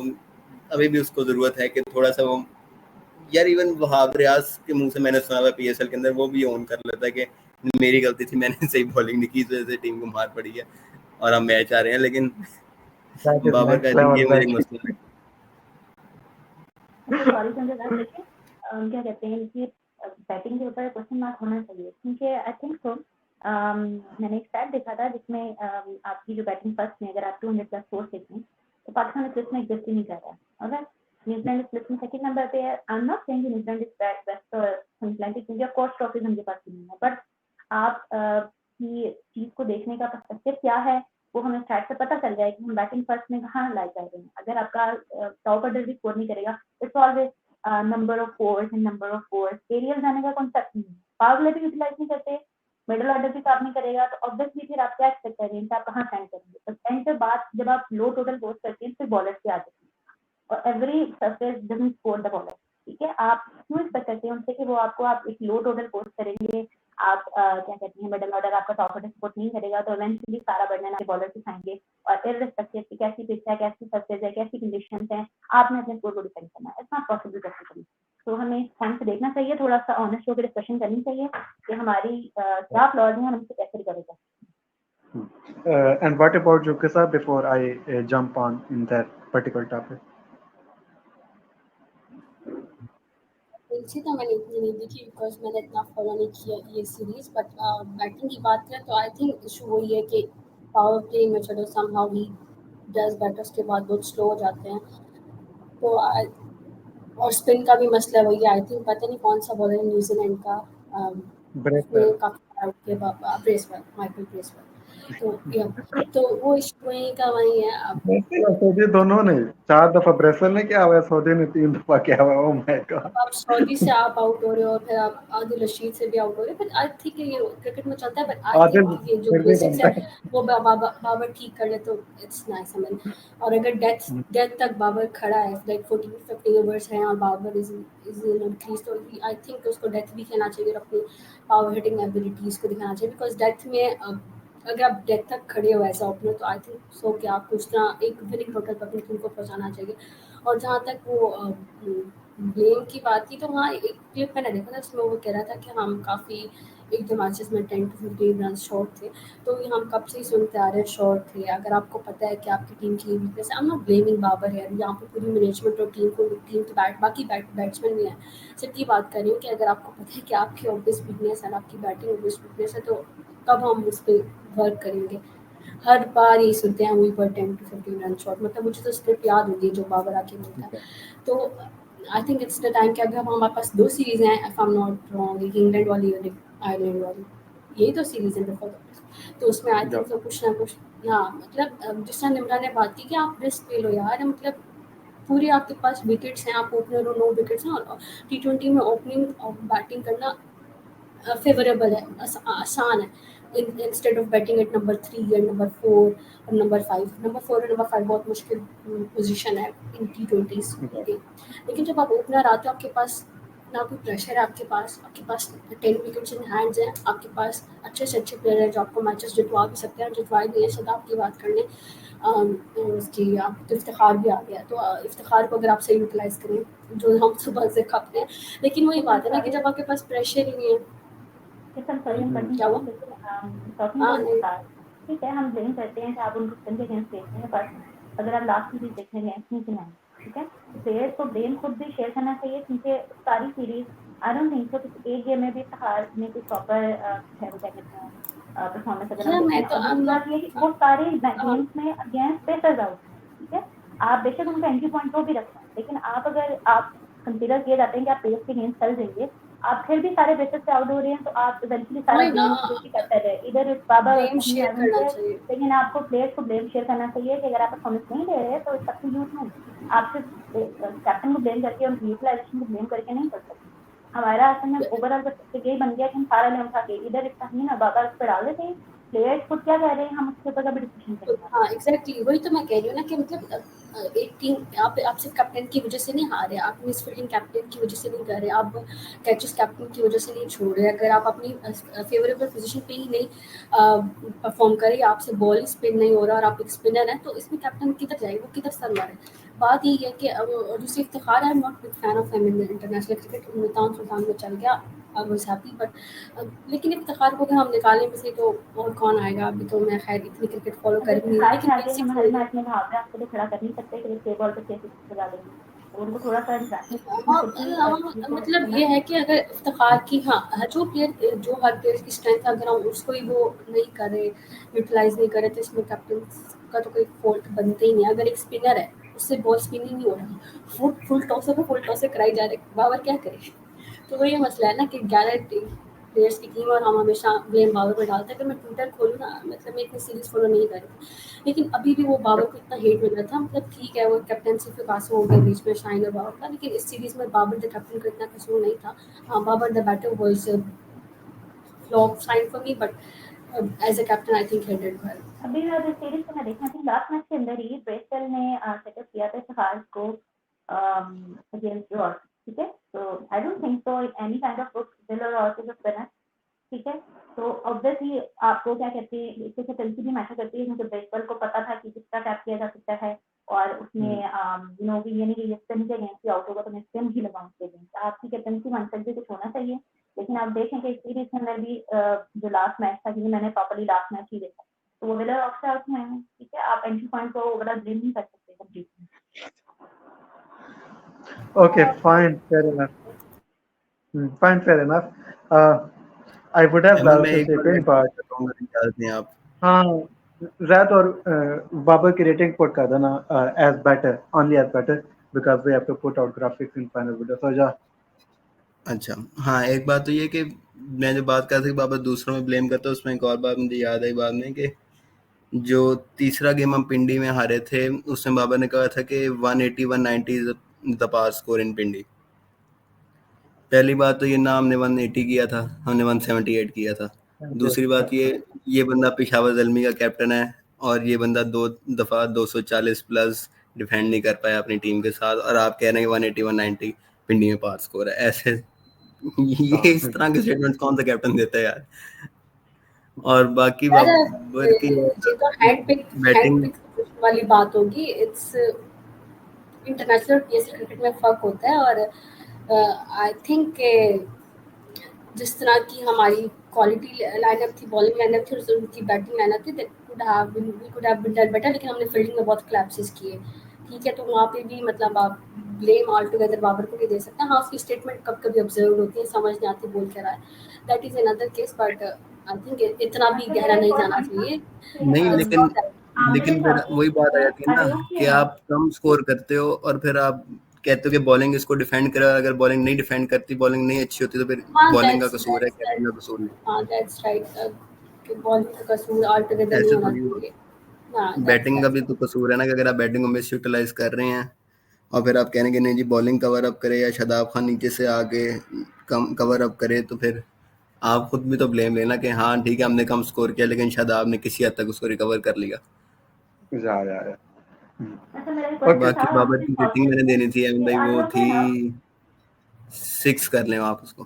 अभी भी उसको ज़रूरत है कि थोड़ा सा वो यार इवन वहाब रियाज के मुंह से मैंने सुना हुआ पीएसएल के अंदर, वो भी ऑन कर लेता है कि मेरी गलती थी, मैंने सही बॉलिंग नहीं की, इस वजह से टीम को मार पड़ी है और हम मैच आ रहे हैं। लेकिन That is बाबर का next आई थिंक level, ये मुझे right? मसला है। अच्छा सॉरी संजय सर, देखिए क्या कहते हैं कि बैटिंग के ऊपर क्वेश्चन मार्क होना चाहिए, क्योंकि आई थिंक सो मैंने एक स्टैट देखा था जिसमें आपकी जो बैटिंग फर्स्ट में अगर आप 200 प्लस स्कोर देखें तो पाकिस्तान इस लिस्ट में एग्जिस्ट ही नहीं कर रहा है। अगर न्यूजीलैंड इस लिस्ट में सेकंड नंबर पे है, I am not saying New Zealand is best और समथिंग लाइक दैट, क्योंकि ऑफ कोर्स ट्रॉफीज उनके पास नहीं है, बट आप की चीज को देखने का पर्सपेक्टिव क्या है वो हमें स्टैट से पता चल जाए कि हम बैटिंग फर्स्ट में कहाँ लाई कर रहे हैं। अगर आपका टॉप ऑर्डर भी स्कोर नहीं करेगा, it's always number of fours and number of fours, aerial जाने का कॉन्सेप्ट नहीं है, पावर प्ले भी यूटिलाइज नहीं करते, मिडिल ऑर्डर भी काम नहीं करेगा, तो ऑब्वियसली फिर आप क्या एक्सपेक्ट कर रहे हैं कि आप कहाँ साइन करेंगे। तो एंड पे बात जब आप लो टोटल पोस्ट करते हैं फिर बॉलर पे आ जाती है, और every surface doesn't score the bowler, ठीक है। आप क्यों एक्सपेक्ट करते हैं उनसे कि वो आपको आप एक लो टोटल पोस्ट करेंगे, आप क्या कहते हैं मिडिल ऑर्डर आपका टॉप ऑर्डर सपोर्ट नहीं करेगा, तो इवेंचुअली सारा बर्डन आपके बॉलर पे खाएंगे, और इररिस्पेक्टिव की कैसी पिच है, कैसी सरफेस है, कैसी कंडीशंस हैं, आपने अपने स्कोर को डिफेंड करना है। It's not possible practically. तो हमें टाइम से देखना चाहिए, थोड़ा सा ऑनेस्ट होकर डिस्कशन करनी चाहिए कि हमारी क्या फ्लॉज हैं, हम इसे कैसे रिकवर कर सकते हैं। And what about you, Kisa, before I jump on in that particular topic? इसी तो मैंने इतनी नहीं देखी बिकॉज मैंने इतना फॉलो नहीं किया ये सीरीज। बट बैटिंग की बात करें तो आई थिंक इशू वही है कि पावर प्ले में चलो समहाउ ही डज बेटर, उसके बाद बहुत स्लो हो जाते हैं। तो और स्पिन का भी मसला वही है। आई थिंक पता नहीं कौन सा बॉलर है न्यूजीलैंड का, Bracewell. उसमें काफी ब्रेसवेल, माइकल ब्रेसवेल। तो तो वो इशू वही का वही है। अब ब्रेसवेल और सऊदी दोनों ने 4 दफा ब्रेसवेल ने किया हुआ है, सऊदी ने 3 दफा किया हुआ है। Oh my God. आप सऊदी से आप आउट हो रहे हो और फिर आप आदिल रशीद से भी आउट हो रहे हो, बट आई थिंक ये क्रिकेट में चलता है। बट आई आदिल थिंक ये जो फिर भी बेसिक्स बनता है है। वो बाबर ठीक कर ले तो इट्स नाइस। आई मीन, और अगर डेथ तक बाबर खड़ा है, लाइक 40-50 ओवर्स हैं और बाबर इज इन क्रीज, तो आई थिंक उसको डेथ भी खेलना चाहिए और अपनी पावर हिटिंग एबिलिटीज को दिखाना चाहिए। बिकॉज डेथ में अगर आप डेथ तक खड़े हो ऐसा ओपनर, तो आई थिंक सो कि आपको उस तरह एक विनिंग टोटल पर अपनी टीम को पहुंचाना चाहिए। और जहाँ तक वो ब्लेम की बात की, तो हाँ एक क्लिप मैंने देखा था उसमें वो कह रहा था कि हम काफ़ी एकदम मैचेस में 10 to 15 रन शॉर्ट थे। तो ये हम कब से ही सुनते आ रहे हैं शॉर्ट थे। अगर आपको पता है कि आपकी टीम की वीकनेस है, I am not blaming Babar है, यहाँ पे पूरी मैनेजमेंट और टीम के बाकी बैट्समैन भी हैं। सिर्फ ये बात कर रही हूँ कि अगर आपको पता है कि आपकी ऑब्वियस वीकनेस है, आपकी बैटिंग ऑब्वियस वीकनेस है, तो कब हम उस पर वर्क करेंगे। हर बार यही सुनते हैं we were 10 to 15 run short. मतलब मुझे तो स्क्रिप्ट याद होगी जो बाबर आके बोलता है। तो I think it's the time कि अभी हमारे पास 2 सीरीज हैं, if I am not wrong, एक इंग्लैंड वाली और एक आयरलैंड वाली, यही तो सीरीज है बिफोर। तो उसमें आई थिंक तो कुछ ना कुछ, हाँ मतलब जिस तरह निम्रा ने बात की कि आप रिस्क ले लो यार, मतलब पूरी आपके पास विकेट्स हैं, आप ओपनर हो, 9 विकेट्स हैं, और T20 में ओपनिंग और बैटिंग करना फेवरेबल है, आसान है। Instead of batting at number 3 या नंबर 4 और नंबर 5, नंबर 4 और नंबर 5 बहुत मुश्किल पोजीशन है इन T20s के। लेकिन जब आप ओपनर आते हो, आपके पास ना कोई प्रेशर है, आपके पास 10 विकेट्स इन हैंड्स हैं, आपके पास अच्छे से अच्छे प्लेयर हैं जो आपको मैचेस जितवा भी सकते हैं, जितवाए भी हैं। शदाब की बात कर लें, उसकी आप तो इफ्तिखार भी आ गया, तो इफ्तिखार को अगर आप सही यूटिलाइज करें जो हम सुबह से खाते हैं। लेकिन वही बात है ना कि जब आपके पास प्रेशर ही नहीं है। क्या हुआ? ठीक है, हम ब्लेम करते हैं कि आप उनको स्पिन के अगेंस्ट देखते हैं, बट अगर आप लास्ट सीरीज देखने गए न्यूजीलैंड, ठीक है, प्लेयर्स को ब्लेम खुद भी शेयर करना चाहिए, क्योंकि सारी सीरीज आई डोंट थिंक सो कि एक गेम में भी हार में कोई प्रॉपर है वो क्या कहते हैं परफॉर्मेंस अगर हम मैं देखें। तो और दूसरी बात ये है कि वो सारे गेम्स में अगेंस्ट पेसर्स आउट, ठीक है, आप बेशक उनका एंट्री पॉइंट वो भी रखते हैं, लेकिन आप अगर आप कंसीडर किए जाते हैं कि आप पेस के अगेंस्ट चल जाएंगे, आप फिर भी सारे बेसिस पे आउट हो रहे हैं, तो आप इवेंचुअली सारा वही ना, ब्लेम जो भी करते रहे, इधर बाबर ब्लेम शेयर करना चाहिए। लेकिन आपको प्लेयर्स को ब्लेम शेयर करना चाहिए कि अगर आप परफॉर्मेंस नहीं दे रहे तो it's up to you too. आप सिर्फ कैप्टन को ब्लेम करके उनकी यूटिलाइजेशन को ब्लेम करके नहीं कर सकते। हमारा असल में ओवरऑल पर्सपेक्टिव यही बन गया कि हम सारा लें उठा के इधर इतना ही ना बाबर उस पर डाल देते हैं प्लेयर्स खुद क्या कर रहे हैं हम उसके ऊपर कभी डिस्कशन तो करेंगे। हाँ एग्जैक्टली वही तो मैं कह रही हूँ ना कि मतलब एक टीम आप सिर्फ कैप्टन की वजह से नहीं हारे, आप मिस फील्डिंग कैप्टन की वजह से नहीं कर रहे, आप कैचेस कैप्टन की वजह से नहीं छोड़ रहे, अगर आप अपनी फेवरेबल पोजीशन पे ही नहीं परफॉर्म करें, आपसे बॉल ही स्पिन नहीं हो रहा और आप एक स्पिनर हैं, तो इसमें कैप्टन किधर जाएगा, वो किधर सर मारे। बात यही है कि दूसरी Iftikhar I am not big fan of him in international cricket, Multan Sultan में चल गया आई वाज हैप्पी, बट लेकिन इफ्तिखार को अगर हम निकालें में से तो और कौन आएगा। अभी तो मैं खैर इतनी क्रिकेट फॉलो कर भी नहीं रही, इफ्तिखार लेकिन के आगे बेसिक हम हर मैच में भाग आपको तो खड़ा कर नहीं सकते कि 6 बॉल पे 6 सिक्स लगा देंगे, तो उनको थोड़ा सा मतलब ये है कि अगर इफ्तिखार की हाँ जो प्लेयर जो हर प्लेयर की स्ट्रेंथ अगर हम उसको ही वो नहीं करे, यूटिलाइज नहीं करे, तो इसमें कैप्टन का तो कोई फॉल्ट बनता ही नहीं। अगर एक स्पिनर है उससे बॉल स्पिन ही नहीं हो रहा, फुल टॉस पे फुल टॉस से कराई जा रही, बाबर क्या करे। तो वही मसला है ना कि 11 प्लेयर्स की टीम और हम हमेशा ब्लेम बाबर पर डालते हैं। अगर मैं ट्विटर खोलूँ ना, मतलब मैं इतनी सीरीज फॉलो नहीं कर रही, लेकिन अभी भी वो बाबर को इतना हेट मिल रहा था। मतलब ठीक है वो कैप्टनसी पे कासो हो गया बीच में शाइन और बाबर का, लेकिन इस सीरीज में बाबर द कैप्टन का इतना कसूर नहीं था। हाँ Babar the batter was flop sign for me, but as a captain I think he did well. अभी मैं सीरीज में देखना थी, लास्ट मैच के अंदर ही ब्रेस्टल ने सेटअप किया था इफ्तिखार को अगेंस्ट रॉस, ठीक है। तो आई don't think so any kind of will और रॉस इज अ स्पिनर, ठीक है। तो ऑब्वियसली आपको क्या कहते हैं इससे कैप्टनसी भी मैटर करती है, क्योंकि ब्रेस्टल को पता था कि किसका कैप किया जा सकता है, और उसने यू नो ये नहीं कि ये स्पिन के अगेंस्ट आउट होगा तो मैं स्पिन ही लगाऊं उसके अगेंस्ट। आपकी कैप्टनसी माइंडसेट भी कुछ होना चाहिए। लेकिन आप देखें कि इस सीरीज के अंदर भी जो लास्ट मैच था, क्योंकि मैंने प्रॉपर्ली लास्ट मैच ही देखा, तो वो विलर ऑफ आउट हुए हैं, ठीक है। आप एंट्री पॉइंट को ओवरऑल ब्लेम नहीं कर सकते completely. Okay, fine, fair enough. Fine, fair enough. I would have Ahmed, loved मैं to एक chip बार in, ऐड but करना चाहूंगा, इजाजत दें आप? हाँ, Zad और बाबर की रेटिंग पुट कर देना as better, only as better, because we have to put out graphics in final video. So yeah. अच्छा, हाँ, एक बात तो ये कि मैं जो बात कर रहा था कि बाबर दूसरों में ब्लेम करता है, उसमें एक और बात मुझे याद आई बाद में कि जो तीसरा गेम हम पिंडी में हारे थे, उसमें बाबर ने कहा था कि 180 190 is the par score in Pindi. पहली बात तो ये ना हमने 180 किया था, हमने 178 किया था। दूसरी बात ये बंदा पेशावर ज़ल्मी का कैप्टन है और ये बंदा 2 दफ़ा 240 प्लस डिफेंड नहीं कर पाया अपनी टीम के साथ, और आप कह रहे हैं 180 190 पिंडी में पार स्कोर है। ऐसे ये इस तरह के स्टेटमेंट कौन सा कैप्टन देता है यार। और बाकी यार बाबर की ये तो हैंड बैटिंग पिक वाली बात होगी। इट्स इंटरनेशनल पीएसएल क्रिकेट में फर्क होता है, और आई थिंक जिस तरह की हमारी क्वालिटी लाइनअप थी, बॉलिंग लाइनअप थी, उनकी बैटिंग लाइनअप थी, that could have been done better, लेकिन हमने फील्डिंग में बहुत क्लैप्सेस किए, ठीक है। तो वहाँ पे भी मतलब आप ब्लेम ऑल टुगेदर बाबर को भी दे सकते हैं। हाँ उसकी स्टेटमेंट कब कभी ऑब्जर्व होती है, समझ नहीं आती बोल क्या रहा है, that is another case, but I think इतना भी गहरा नहीं जाना चाहिए। नहीं, लेकिन मेरे फिर हिसाब वही बात आ से जाती है ना अयोग्य कि है। आप कम स्कोर करते हो और फिर आप कहते हो कि बॉलिंग इसको डिफेंड करे, और अगर बॉलिंग नहीं डिफेंड करती, बॉलिंग नहीं अच्छी होती, तो फिर हाँ बॉलिंग का दैट्स कसूर है, दैट्स कैप्टन का कसूर नहीं। हाँ दैट्स राइट कि बॉलिंग का कसूर ऑल टुगेदर नहीं ऐसे होना थोड़ी हो, चाहिए। हाँ बैटिंग का दैट्स भी तो कसूर है ना कि अगर आप बैटिंग को मिस यूटिलाइज कर रहे हैं और फिर आप कह रहे हैं कि नहीं जी बॉलिंग कवर अप करे या शादाब खान नीचे से आके कम कवर अप करे, तो फिर आप खुद भी तो ब्लेम लेना कि हाँ ठीक है हमने कम स्कोर किया लेकिन शादाब ने किसी हद तक उसको रिकवर कर लिया। Yeah. ऐसा मेरा एक Okay. क्वेश्चन था बाकी बाबर आपसे की रेटिंग मैंने पॉलिटिक्स देनी थी एम कि भाई, वो अयोग्य थी है। 6 कर लें आप उसको।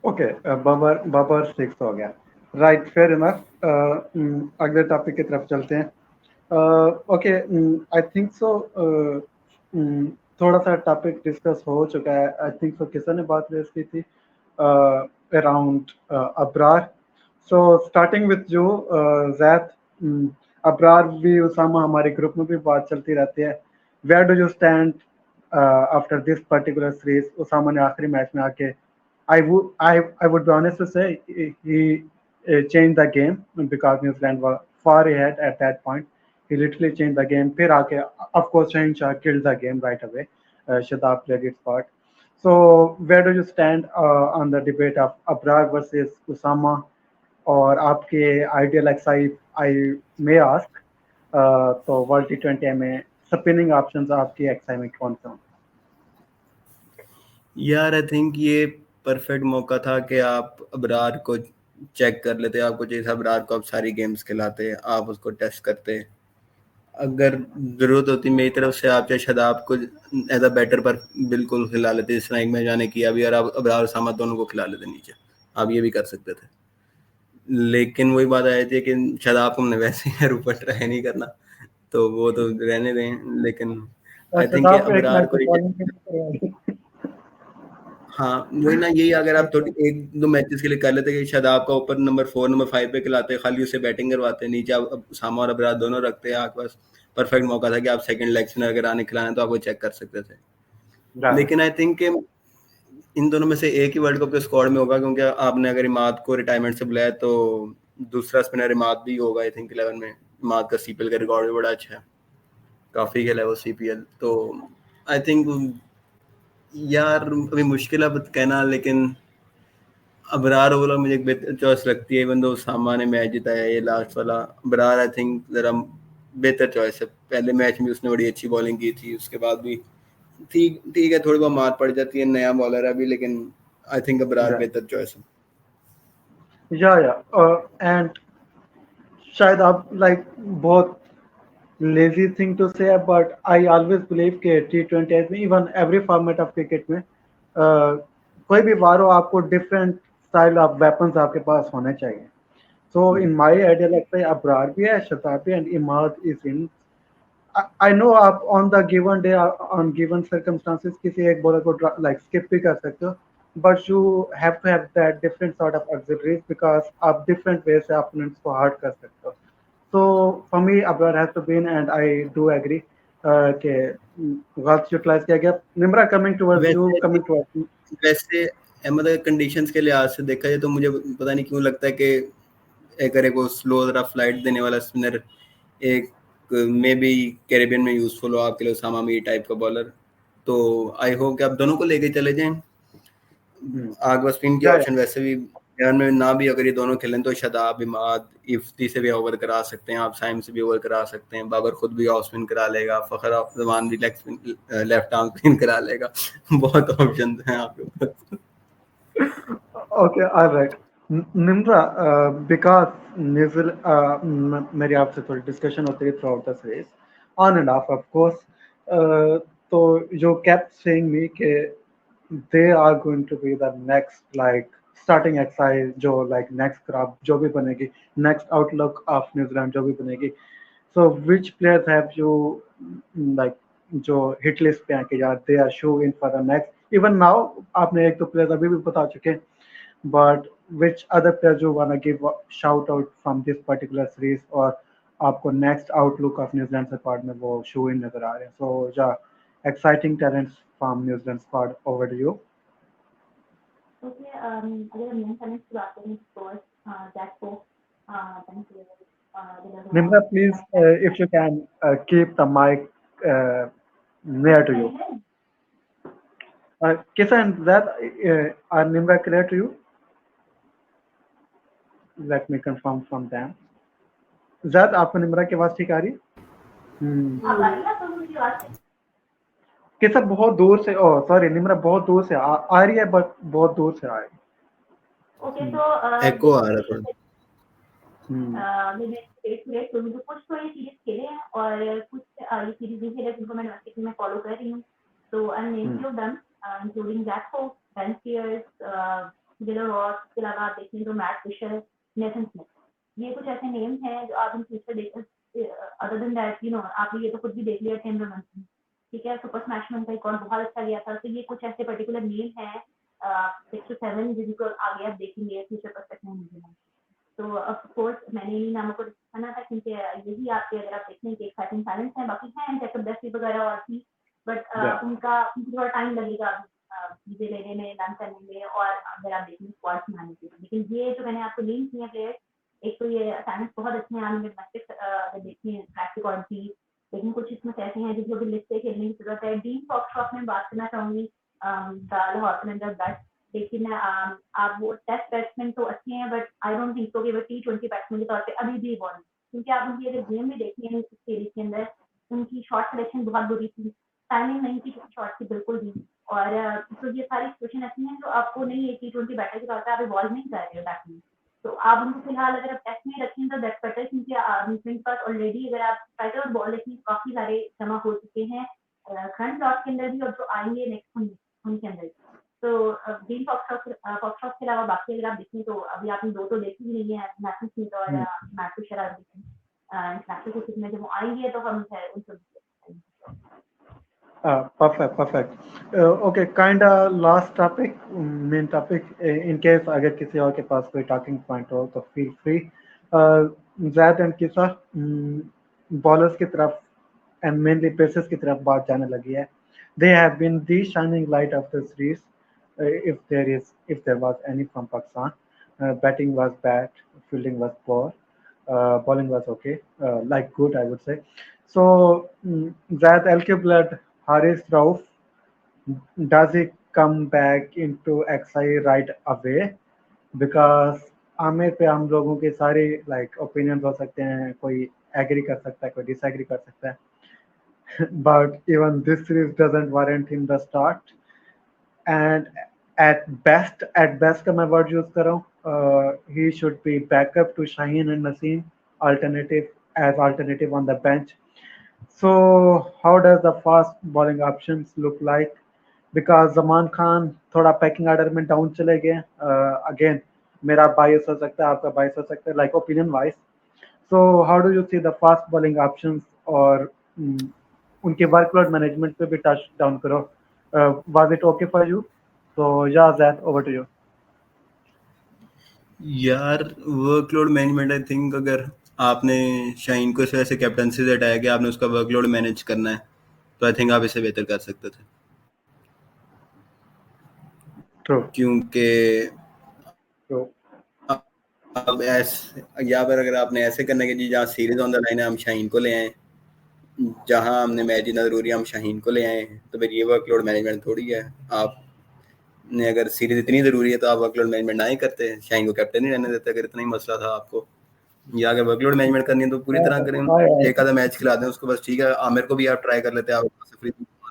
Okay. बाबर 6 हो गया। Right. Fair enough. अगले टॉपिक की तरफ चलते हैं। ओके, आई थिंक सो थोड़ा सा टॉपिक डिस्कस हो चुका है। आई थिंक सो किसी ने बात रेस की थी around Abrar. So starting with जो जैद, अब्रार भी, उसामा, हमारे ग्रुप में भी बात चलती रहती है। Where do you stand after this particular series? Usama ने आखिरी मैच में आके I would be honest to say he changed the game because New Zealand was far ahead at that point. He literally changed the game. फिर आके of course Shaheen Shah killed the game right away. Shadab played its part. So where do you stand on the debate of Abrar versus Usama? और आपके ideal excise आई may ask, तो world T20 में spinning options आपकी excise में कौन से हों? यार आई थिंक ये परफेक्ट मौका था कि आप अबरार को चेक कर लेते, आपको चाहिए अबरार को आप सारी गेम्स खिलाते, आप उसको टेस्ट करते। अगर जरूरत होती मेरी तरफ से आप चाहे शादाब को एज अ बैटर पर बिल्कुल खिला लेते, स्ट्राइक में जाने किया भी, और आप अबरार और सामा दोनों को खिला लेते नीचे, आप ये भी कर सकते थे। लेकिन वही बात आई थी कि शादाब को हमने वैसे ही ऊपर ट्राई नहीं करना, तो वो तो रहने दें। लेकिन आई थिंक शदाब एक अबरार मैच को में बॉलिंग भी नहीं करवा रही। हाँ वही ना, यही अगर आप थोड़ी अच्छा, 1-2 मैचेस के लिए कर लेते कि शादाब का ऊपर नंबर 4 नंबर 5 पे खिलाते, खाली उसे बैटिंग करवाते, नीचे आप अब सामा और अबरार दोनों रखते, आपके पास परफेक्ट मौका था कि आप सेकंड लेग स्पिनर अगर आने खिलाना तो आप वो चेक कर सकते थे। राइट। लेकिन आई थिंक कि इन दोनों में से एक ही वर्ल्ड कप के स्क्वाड में होगा, क्योंकि आपने अगर इमाद को रिटायरमेंट से बुलाया तो दूसरा स्पिनर इमाद भी होगा आई थिंक 11 में। इमाद का सीपीएल का रिकॉर्ड भी बड़ा अच्छा है, काफी खेला है वो सीपीएल। तो आई थिंक यार अभी मुश्किल है कहना, लेकिन अबरार वाला मुझे एक बेहतर चॉइस लगती है, इवन दो सामा ने मैच जिताया ये लास्ट वाला। अबरार आई थिंक जरा बेहतर चॉइस है, पहले मैच में उसने बड़ी अच्छी बॉलिंग की थी, उसके बाद भी ठीक ठीक है, थोड़ी बहुत मार पड़ जाती है, नया बॉलर है अभी, लेकिन आई थिंक अबरार बेहतर चॉइस है। एंड शायद आप लाइक बहुत लेजी थिंग टू से, बट आई ऑलवेज बिलीव के T20 में, even every format of cricket में, कोई भी वार हो, आपको डिफरेंट स्टाइल ऑफ वेपन्स आपके पास होने चाहिए। सो इन माई आइडिया लगता है अबरार भी है, शताब भी, and Imad is in. I know आप on the given day on given circumstances किसी एक बॉलर को like skip भी कर सकते हो, but you have to have that different sort of auxiliaries because आप different ways से opponents को hurt कर सकते हो. So for me Abrar has to win and I do agree कि गलत यूटिलाइज किया गया। निम्रा वैसे coming towards you. वैसे मतलब कंडीशंस के लिहाज से देखा जाए तो मुझे पता नहीं क्यों लगता है कि अगर एक स्लो जरा फ्लाइट देने वाला स्पिनर एक मे बी कैरेबियन में यूजफुल हो आपके लिए, उसामा मीर टाइप का बॉलर, तो आई होप कि आप दोनों को लेके चले जाएं। आगे स्पिन की Yeah, ऑप्शन वैसे भी ध्यान में ना भी अगर ये दोनों खेलें तो शदाब इमाद इफ्ती से भी ओवर करा सकते हैं, आप साइम से भी ओवर करा सकते हैं, बाबर खुद भी ऑफ स्पिन करा लेगा, फखर जमान भी leg spin left arm spin करा लेगा। बहुत ऑप्शन हैं आपके पास। Okay, all right. Nimra, because मेरी आपसे थोड़ी डिस्कशन होती है through out the series, on end of course, तो you kept saying me कि they are going to be the next like starting exercise, जो like next crop जो भी बनेगी, next outlook of न्यूजीलैंड जो भी बनेगी। So which players have you like जो हिट लिस्ट पे हैं कि यार they are shoe in for the next, even now आपने एक दो प्लेयर्स अभी भी बता चुके हैं, but which other players you wanna give a shout out from this particular series, और आपको next outlook of New Zealand squad में वो shoe in नजर आ रहे हैं? So yeah, exciting talents from New Zealand squad, over to you. Okay, अगर हम main talents की बात करें, of course, Jack Pope, thank you, Nimra, please, if you can keep the mic near to you. Kisa and Zad, are Nimra clear to you? Let me confirm from them. Zad, आपको निम्रा की आवाज ठीक आ रही है? आप आ रही है आपको मेरी आवाज? किसा बहुत दूर से, ओह सॉरी, निम्रा बहुत दूर से आ रही है, बट बहुत दूर से आ रही है। ओके, तो एको आ रहा था। मैंने ग्रेट तो मुझे कुछ तो ये सीरीज खेले हैं और कुछ ये सीरीज नहीं खेले जिनको मैं मार्केट में फॉलो कर रही हूँ। तो I name few done including Jack Pope, Ben Steers, Giller Ross, इसके अलावा आप देखें तो मैट फिशर, नेथन स्मिथ, ये कुछ ऐसे नेम्स हैं जो आप इन फ्यूचर देख, other than that you know आप ये तो खुद भी देख लिया टेन रन, ठीक है, सुपर स्मैशमैन का रिकॉर्ड बहुत अच्छा गया था। तो ये कुछ ऐसे पर्टिकुलर नेम हैं 6 to 7 जिनको आगे आप देखेंगे फ्यूचर पर्सपेक्टिव में। तो ऑफ कोर्स मैंने इन्हीं नामों को दिखाना था क्योंकि यही आपके अगर आप देखने के एक्साइटिंग टैलेंट्स हैं, बाकी हैं जैकब डस्टी वगैरह और भी, बट उनका थोड़ा टाइम लगेगा चीजें लेने में, लर्न करने में, और अगर आप देखेंगे स्क्वाड बनाने के लिए। लेकिन ये जो मैंने आपको नेम किए प्लेयर्स, एक तो ये टैलेंट्स बहुत अच्छे हैं, आप मैट्रिक्स अगर देखें ट्रैक रिकॉर्ड भी, लेकिन कुछ इसमें ऐसे हैं जिनको भी लिस्ट पे खेलने की जरूरत है। डीन फॉक्सक्रॉफ्ट में बात करना चाहूंगी, लाहौर कलंदर बैट, लेकिन आप वो टेस्ट बैट्समैन तो अच्छे हैं, बट आई डोंट थिंक सो कि वो T20 बैट्समैन के तौर पे अभी भी इवॉल्व, क्योंकि आप उनकी अगर गेम भी देखिए इस सीरीज के अंदर, उनकी शॉट सिलेक्शन बहुत बुरी थी, टाइमिंग नहीं थी शॉट की बिल्कुल भी, और तो ये सारी सिचुएशन ऐसी हैं जो आपको नहीं है T20 बैटर के तौर पे आप इवॉल्व नहीं कर रहे हो बैट्समैन। तो आप उनको फिलहाल अगर आप टेस्ट में रखें तो दैट बेटर, क्योंकि उनके पास ऑलरेडी अगर आप स्ट्राइकर और बॉलर की काफी सारे जमा हो चुके हैं करंट लॉट के अंदर भी, और जो आएंगे नेक्स्ट उनके अंदर भी। तो ग्रीन फॉक्सट्रॉट के अलावा बाकी अगर आप देखें तो अभी आपने 2 तो देखी ही नहीं है, मैथ्यू स्मिथ और मैथ्यू शराब इंटरनेशनल क्रिकेट में जब आएंगे तो हम है उन सब Perfect. Okay, kind of last topic, main topic. In case अगर किसी और के पास कोई talking point हो तो feel free. Zad and Kisa, bowlers की तरफ and mainly pacers की तरफ बात जाने लगी है. They have been the shining light of the series. If there was any from Pakistan, batting was bad, fielding was poor, bowling was okay, like good I would say. So Zad Al-Kiblat, Haris Rauf, does he come back into XI right away? Because Aamir पे हम लोगों के सारे like opinions हो सकते हैं, कोई agree कर सकता है, कोई disagree कर सकता है. But even this series doesn't warrant him the start. And at best का मैं word use कर रहा हूँ, he should be backup to Shaheen and Naseem, alternative on the bench. So how does the fast bowling options look like? Because Zaman Khan थोड़ा pecking order में down चले गए. Again मेरा bias हो सकता है, आपका bias हो सकता है, like opinion wise. So how do you see the fast bowling options और उनके workload management पे भी touch down करो? Was it okay for you? So yeah, Zach, over to you. यार वर्कलोड मैनेजमेंट आई थिंक अगर आपने शाहीन को ऐसे कैप्टनसी से हटाया कि आपने उसका वर्कलोड मैनेज करना है तो आई थिंक आप इसे बेहतर कर सकते थे. True. क्योंकि True. अब ऐसे या पर अगर आपने ऐसे करना है कि जी जहाँ सीरीज ऑन द लाइन है हम शाहीन को ले आए, जहाँ हमने मैच जीतना जरूरी है हम शाहीन को ले आए, तो फिर ये वर्कलोड मैनेजमेंट थोड़ी है. आपने अगर सीरीज इतनी जरूरी है तो आप वर्कलोड मैनेजमेंट ना ही करते, शाहीन को कैप्टन ही रहने देते अगर इतना ही मसला था आपको. या अगर वर्कलोड मैनेजमेंट करनी है तो पूरी तरह करें, एक आधा मैच खिला दें उसको बस, ठीक है. आमिर को भी आप ट्राई कर लेते, आप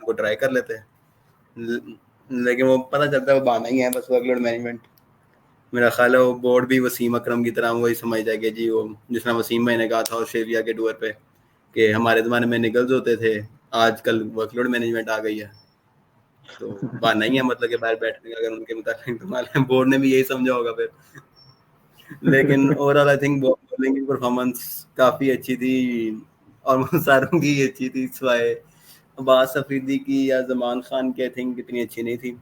को ट्राई कर लेते, लेकिन वो पता चलता है वो बहाना ही है बस वर्कलोड मैनेजमेंट. मेरा ख्याल है वो बोर्ड भी वसीम अकरम की तरह वही समझ जाएगा जी, वो जिसने वसीम भाई ने कहा था ऑस्ट्रेलिया के टूर पे कि हमारे ज़माने में निकल्स होते थे, आजकल वर्कलोड मैनेजमेंट आ गई है. तो बहाना ही है मतलब कि बाहर बैठने का, अगर उनके मुताबिक तो बोर्ड ने भी यही समझा होगा फिर. लेकिन ओवरऑल आई थिंक बॉलिंग की परफॉर्मेंस काफ़ी अच्छी थी और सारों की अच्छी थी, सिवाय अब्बास अफरीदी की या जमान खान की आई थिंक इतनी अच्छी नहीं थी.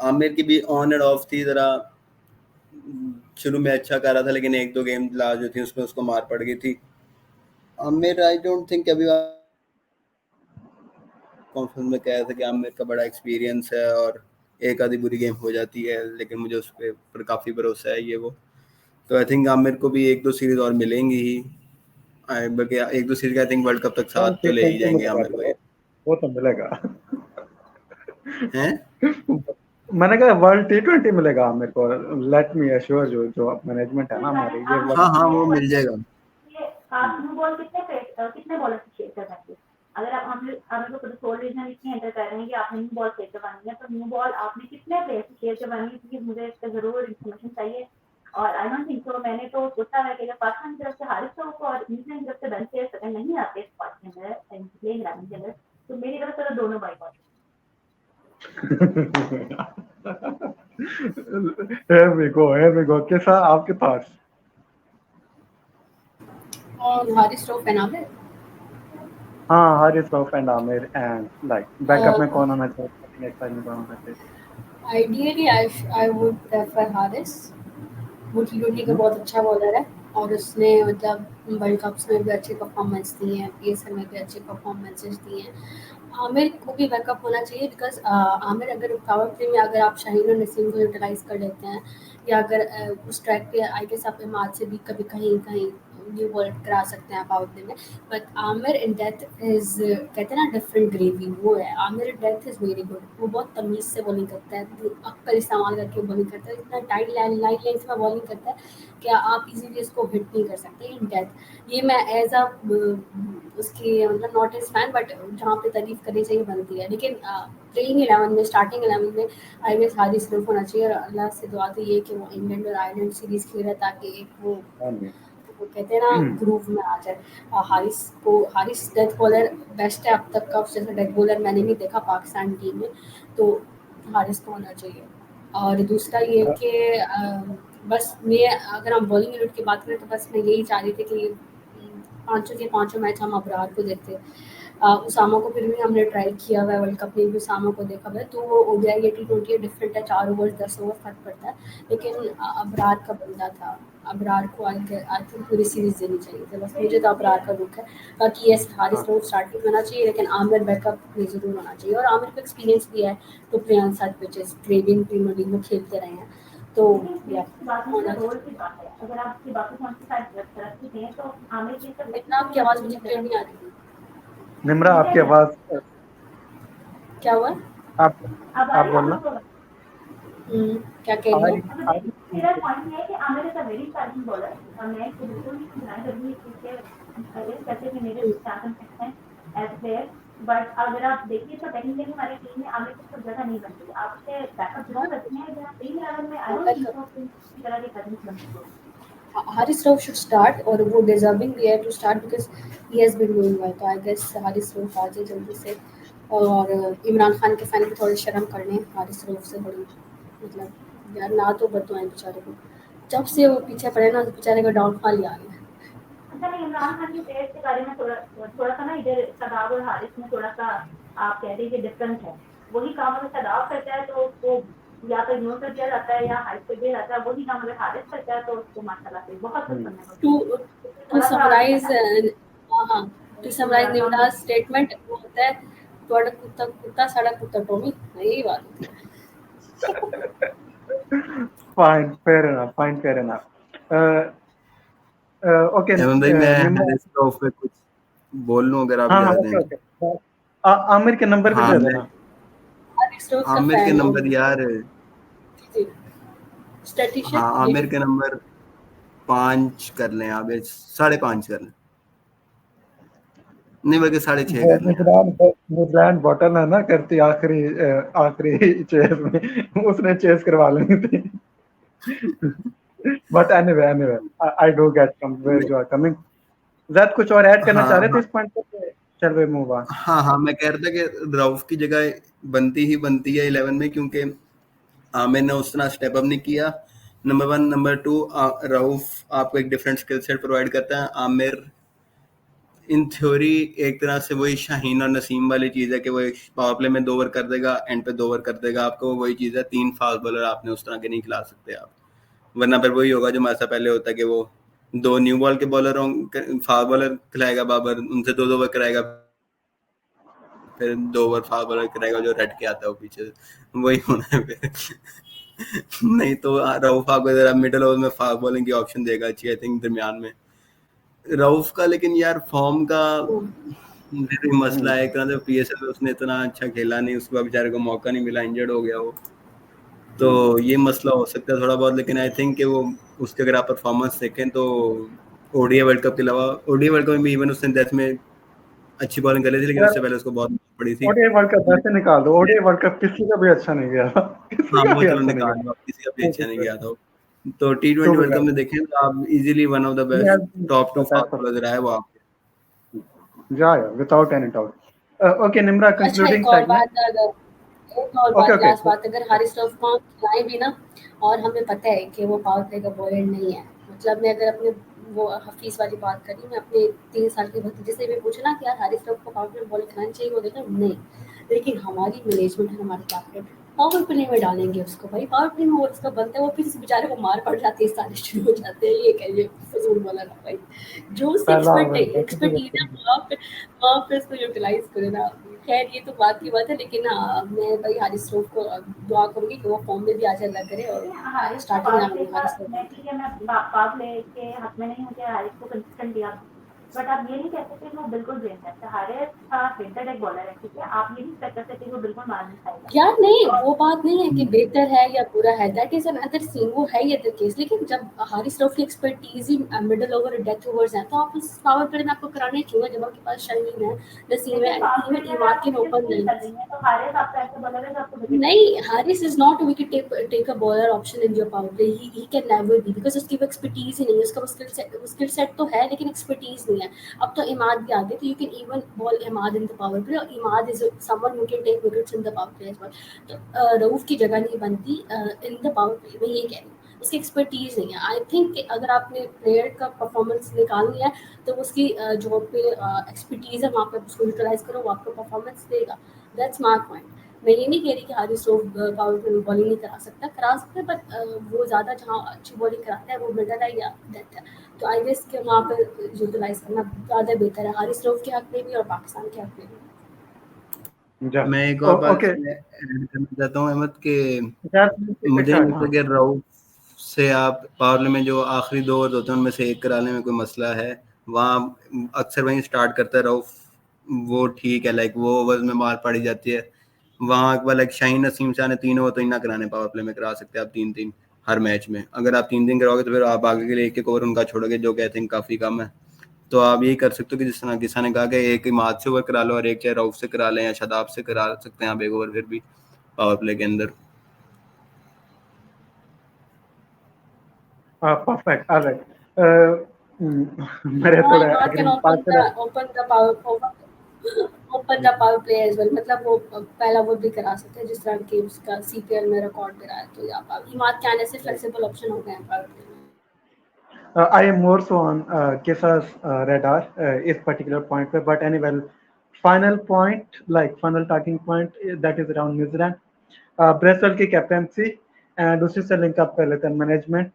आमिर की भी ऑन एंड ऑफ थी, ज़रा शुरू में अच्छा कर रहा था लेकिन एक दो गेम लास्ट जो थी उसमें उसको मार पड़ गई थी. आमिर आई डोंट थिंक अभी कॉन्फ्रेंस में कह रहा था कि आमिर का बड़ा एक्सपीरियंस है और एक आधी बुरी गेम हो जाती है, लेकिन मुझे उस पर काफ़ी भरोसा है ये वो. तो आई थिंक आमिर को भी एक दो सीरीज और मिलेंगी ही, बल्कि एक दो series I think world cup तक साथ तो ले ही जाएंगे आमिर को. वो तो मिलेगा. हैं मैंने कहा वर्ल्ड T20 मिलेगा आमिर को. लेट मी एश्योर यू, जो मैनेजमेंट है ना हमारी, ये हाँ वो मिल जाएगा. आप न्यू बॉल कितने बॉलर से शेयर कर सकते हैं? अगर आप हम लोग सोल रीजन इसमें एंटर कर रहे हैं कि आपने न्यू बॉल शेयर करवानी है, तो न्यू बॉल आपने कितने प्लेयर से शेयर करवानी है, क्योंकि मुझे इसका जरूर इन्फॉर्मेशन चाहिए. और आई डोंट थिंक सो, मैंने तो सोचा है कि अगर पाकिस्तान की तरफ से हारिस राउफ और न्यूजीलैंड की तरफ से बेंच प्लेयर सेकंड नहीं आते स्क्वाड के अंदर प्लेइंग 11 के अंदर, तो मेरी तरफ से तो दोनों बाइकआउट. here we go. कैसा आपके पास? हारिस राउफ एंड आमिर. हाँ, Haris Rauf and Aamir, and like backup में कौन होना चाहिए, एक्साइड में कौन होना चाहिए? Ideally, I would prefer Haris. वो T20 का बहुत अच्छा बॉलर है और उसने मतलब वर्ल्ड कप्स में भी अच्छी परफॉर्मेंस दी है, PSL में भी अच्छी परफॉर्मेंसेस दी हैं. आमिर को भी बैकअप होना चाहिए बिकॉज आमिर अगर पावर प्ले में अगर आप शाहीन और नसीम को यूटिलाइज कर लेते हैं, या अगर उस ट्रैक पे आई गेस आप इमाद से भी कभी कहीं कहीं न्यू बॉल करा सकते हैं पावर प्ले में, but Aamir in death is, कहते हैं ना डिफरेंट ग्रेवी, वो है Aamir in death is very good. वो बहुत तमीज़ से बॉलिंग करता है, अक्कल इस्तेमाल करके बॉलिंग करता है, इतना टाइट लाइन लेंथ में बॉलिंग करता है कि आप इजीली इसको हिट नहीं कर सकते इन डेथ। ये मैं एज अ उसकी मतलब नॉट एज फैन, बट जहाँ पे तारीफ करनी चाहिए बनती है। लेकिन प्लेइंग 11 में, स्टार्टिंग 11 में आई गेस हारिस रऊफ होना चाहिए, और अल्लाह से दुआ तो ये कि वो इंग्लैंड और आयरलैंड सीरीज खेले ताकि एक वो कहते हैं ना ग्रूव में आ जाए। हारिस डेथ बॉलर बेस्ट है अब तक का, उससे डेथ बॉलर मैंने नहीं देखा पाकिस्तान टीम में, तो हारिस को होना चाहिए। और दूसरा ये कि बस मैं, अगर हम बॉलिंग यूनिट की बात करें तो बस मैं यही चाह रही थी कि पाँचों के पाँचों मैच हम अबरार को देखते। उसामा को फिर भी हमने ट्राई किया हुआ है, वर्ल्ड कप में भी उसामा को देखा हुआ है, तो वो ओडीआई या टी20 डिफरेंट है, 4 ओवर 10 ओवर फर्क पड़ता है। लेकिन अबरार का बंदा था, अबरार को आई थिंक पूरी सीरीज देनी चाहिए थी, बस मुझे तो अबरार का रुख है। बाकी यस हारिस रऊफ स्टार्टिंग होना चाहिए, लेकिन आमिर बैकअप में ज़रूर होना चाहिए, और आमिर को एक्सपीरियंस भी है तो प्रियांश साथ पिचेस ट्रेडिंग प्रीमियर लीग में खेलते रहे हैं, तो या होना रोल चाहिए। की बात है, अगर आप उसकी बातों को हमसे साथ रखते हैं तो आमिर की सब इतना आपकी आवाज़ मुझे क्लियर नहीं आ रही, निम्रा आपकी आवाज क्या हुआ? आप अब आप आई बोलना। क्या कह आ रही रही हो? आ रही मेरा पॉइंट है कि Aamir is a very starting bowler, और मैं इसको बिल्कुल नहीं डिनाई करूंगी इस चीज के कहते कि मेरे चार कंसेप्ट हैं एज प्लेयर, बट अगर आप देखिए तो टेक्निकली हमारी टीम में आमिर की सब जगह नहीं बनती, आप उसे बैकअप जरूर रखते हैं, अगर आप टीम लेवल में आई डोंट थिंक सो किसी तरह की कदम बनती है। Haris Rauf should start, और वो डिजर्विंग भी है to start because he has been doing well, तो आई गेस हारिस रऊफ आ जाए जल्दी से। और इमरान खान के फैन भी थोड़ी शर्म कर लें हारिस रऊफ से, बड़ी मतलब यार ना तो बदुआएं बेचारे को, जब से वो पीछे पड़े ना बेचारे का डाउनफॉल ही आ गया। अच्छा नहीं, इमरान खान के प्लेयर्स के बारे में थोड़ा सा ना इधर शदाब और हारिस में थोड़ा सा आप कहते हैं कि डिफरेंस है, वही काम अगर शदाब करता है तो उसको या तो इग्नोर कर दिया जाता है या हाइट कर दिया जाता है, वही काम अगर हारिस करता है तो उसको माशाल्लाह से बहुत कुछ करने को टू समराइज, हाँ, टू समराइज निम्राज स्टेटमेंट वो होता है, थोड़ा कुत्ता कुत्ता साड़ा कुत्ता टोमी, यही बात होती है। Fine fair enough, fine fair enough. Okay एमन भाई मैं निम्रा। हारिस रऊफ पे कुछ बोल लूं अगर आप हाँ हाँ इजाजत ओके दें तो। ओके, आमिर के नंबर भी हाँ दे मैं देना। हारिस रऊफ का आमिर के फैन हूँ नंबर यार, जी, स्टैटिशियन हाँ ये आमिर के नंबर 5 कर लें आप, 5.5 कर लें, नहीं बल्कि 6.5 वो कर लें यार। न्यूजीलैंड बॉटल है ना करती आखिरी आखिरी चेस में, उसने चेस करवा लेनी थी। But anyway I do get from where नहीं, यू आर कमिंग। जैद कुछ और ऐड करना चाह हाँ रहे थे हाँ इस पॉइंट पे? चल वे मूव ऑन। हाँ हाँ, मैं कह रहा था कि रऊफ की जगह बनती ही बनती है 11 में, क्योंकि आमिर ने उस तरह स्टेप अप नहीं किया, नंबर 1। नंबर 2, रऊफ आपको एक डिफरेंट स्किल सेट प्रोवाइड करता है। आमिर इन थ्योरी एक तरह से वही शाहीन और नसीम वाली चीज़ है कि वो पावर प्ले में 2 ओवर कर देगा, एंड पे 2 ओवर कर देगा आपको, वही चीज़ है। 3 फास्ट बॉलर आपने उस तरह के नहीं खिला सकते आप, वरना फिर वही होगा जो हमारे साथ पहले होता है कि वो 2 न्यू बॉल के बॉलर फास्ट बॉलर खिलाएगा बाबर, उनसे 2 ओवर कराएगा, फिर 2 ओवर फास्ट बॉलर कराएगा जो रट के आता है वो पीछे से। वही होना है फिर। नहीं तो रऊफ आपको जरा मिडिल ओवर में फास्ट बॉलिंग की ऑप्शन देगा अच्छी, आई थिंक दरमियान में रऊफ का। लेकिन यार फॉर्म का भी मसला है, एक तरह से पीएसएल में उसने इतना अच्छा खेला नहीं, उसको बेचारे को मौका नहीं मिला, इंजर्ड हो गया वो, तो ये मसला हो सकता है थोड़ा बहुत। लेकिन आई थिंक कि वो उसके अगर आप परफॉर्मेंस देखें तो ओडीआई वर्ल्ड कप के अलावा, ओडीआई वर्ल्ड कप में भी इवन उसने डेथ में अच्छी बॉलिंग कर ली थी, लेकिन यार उससे पहले उसको बहुत पड़ी थी। ओडीआई वर्ल्ड कप वैसे निकाल दो, ओडीआई वर्ल्ड कप किसी का भी अच्छा नहीं गया था। किसी हाँ का वो भी चलो अच्छा नहीं निकाल लो, गया। किसी का भी टू अच्छा बी नहीं फेयर, गया था। तो to T20 B world cup में देखें तो आप easily one of the best top 2 fast fair, bowler रहा है वो आपके। या without any doubt. Okay Nimra, अच्छा कंक्लूडिंग एक और सेगमेंट। बात, अगर एक और ओके बात ओके लास्ट बात, अगर हारिस रऊफ को हम खिलाएं भी ना, और हमें पता है कि वो पावर प्ले का बॉलर नहीं है, मतलब मैं अगर अपने वो हफीज वाली बात करी, मैं अपने 3 साल के भतीजे से भी पूछना कि यार हारिस रऊफ को पावर प्ले बॉलर खिलानी चाहिए, वो देखा नहीं, लेकिन हमारी मैनेजमेंट है, हमारे कैप्टन पावर प्ले में डालेंगे उसको भाई, पावर प्ले में वो उसका बनता है, वो फिर इस बेचारे को मार पड़ जाती है, सारे शुरू हो जाते हैं, ये कहिए फजूल वाला ना भाई, जो उसकी पहला ओवर एक्सपर्टीज है वहाँ पे उसको यूटिलाइज करे ना। खैर ये तो बात की बात है, लेकिन हाँ मैं भाई हारिस रऊफ को दुआ करूंगी कि वो फॉर्म में भी आज अल्लाह करे और हारिस को स्टार्टिंग पावर प्ले में का हारिस रऊफ मैं ठीक है, मैं पावर प्ले के हक में नहीं हूँ कि हारिस को कंसिस्टेंट दिया, बट आप ये नहीं कह सकते कि वो बिल्कुल ब्रेन डेड है। हारिस था बेहतर एक बॉलर है, ठीक है, आप ये नहीं एक्सपेक्ट कर सकते कि वो बिल्कुल मार नहीं खाएगा। यार नहीं, वो बात नहीं है कि बेहतर है या बुरा है, दैट इज अनदर सीन, वो है ही अदर केस, लेकिन जब हारिस रऊफ की एक्सपर्टीज ही मिडल ओवर और डेथ ओवर्स हैं, तो आप उस पावर प्ले में आपको कराना ही चाहिए जब आपके पास शाहीन है, नसीम है, लेकिन पावर प्ले इवन में अगर इमाद आपको के विकेट ओपन नहीं नहीं। निकल रही है तो हारिस आपका ऐसा बॉलर है जो आपको विकेट नहीं, Haris is not wicket taker bowler option in your power play, he can never be, because उसकी वो एक्सपर्टीज ही नहीं है, उसका स्किल सेट तो है लेकिन एक्सपर्टीज नहीं है। अब तो इमाद भी आ गए, तो you can even bowl Imad in the power play, और Imad is someone who can take wickets in the power play as well, तो रऊफ की जगह नहीं बनती इन द पावर प्ले, मैं ये कह रही हूँ, उसकी एक्सपर्टीज नहीं है। आई थिंक अगर आपने प्लेयर का परफॉर्मेंस निकालनी है तो उसकी जो पे एक्सपर्टीज है वहाँ पे उसको यूटिलाइज करो, वो आपको परफॉर्मेंस देगा, दैट्स माय पॉइंट। मैं ये नहीं कह रही कि हारिस रऊफ पावर प्ले में बॉलिंग नहीं करा सकता, बट वो ज़्यादा जहाँ अच्छी बॉलिंग कराता है वो मिडल है या डेथ है, तो आई गेस कि वहाँ पर यूटिलाइज करना ज़्यादा बेहतर है, हारिस रऊफ के हक में भी और पाकिस्तान के हक में भी। जा मैं एक और बात ओके इसमें ऐड करना चाहता हूँ अहमद के, यार मुझे नहीं हाँ लगता कि राउफ से आप पावर प्ले में जो आखिरी 2 ओवर होते हैं उनमें से एक कराने में कोई मसला है। वहाँ अक्सर वहीं स्टार्ट करता है राउफ, वो ठीक है, लाइक वो ओवर्स में मार पड़ी जाती है। वहाँ एक बार लाइक शाहीन नसीम शाह ने 3 ओवर तो ही ना कराने, पावर प्ले में करा सकते हैं आप 3-3 हर मैच में। अगर आप 3-3 कराओगे तो फिर आप आगे के लिए 1-1 ओवर उनका छोड़ोगे, जो कि आई थिंक काफ़ी कम है। तो आप यही कर सकते हो कि जिस तरह किसा ने कहा कि एक इमाद से ओवर करा लो और एक चाहे राउफ से करा लें या शादाब से करा सकते हैं आप एक ओवर फिर भी पावर प्ले के अंदर। परफेक्ट ऑलराइट मेरे हाँ, थोड़े इमाद कैन एग्रीमेंट पास करा open the power play as well, मतलब वो पहला वो भी करा सकते हैं जिस तरह की उसका सीपीएल में रिकॉर्ड भी रहा है, तो या इमाद के आने से फ्लेक्सिबल ऑप्शन हो गए हैं पावर प्ले में। I am more so on Kesa's radar is particular point पे, but anyway, final point like final talking point that is around New Zealand. Bracewell की कैप्टनसी एंड उसी से लिंक अप कर लेते हैं मैनेजमेंट,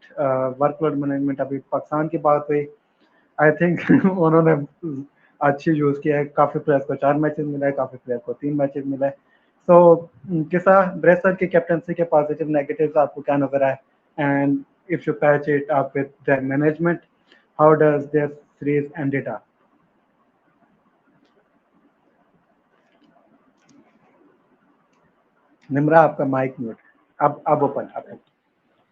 वर्कलोड मैनेजमेंट। अभी पाकिस्तान की बात हुई, आई थिंक उन्होंने अच्छी यूज़ किया है, काफ़ी प्लेयर्स को 4 मैचेस मिला है, काफ़ी प्लेयर्स को 3 मैचेस मिला है। सो किसा ब्रेसवेल की कैप्टनसी के पॉजिटिव नेगेटिव्स आपको क्या नजर आए, and if you patch it up with their management, how does their series ended up? Nimra आपका माइक म्यूट, अब ओपन अब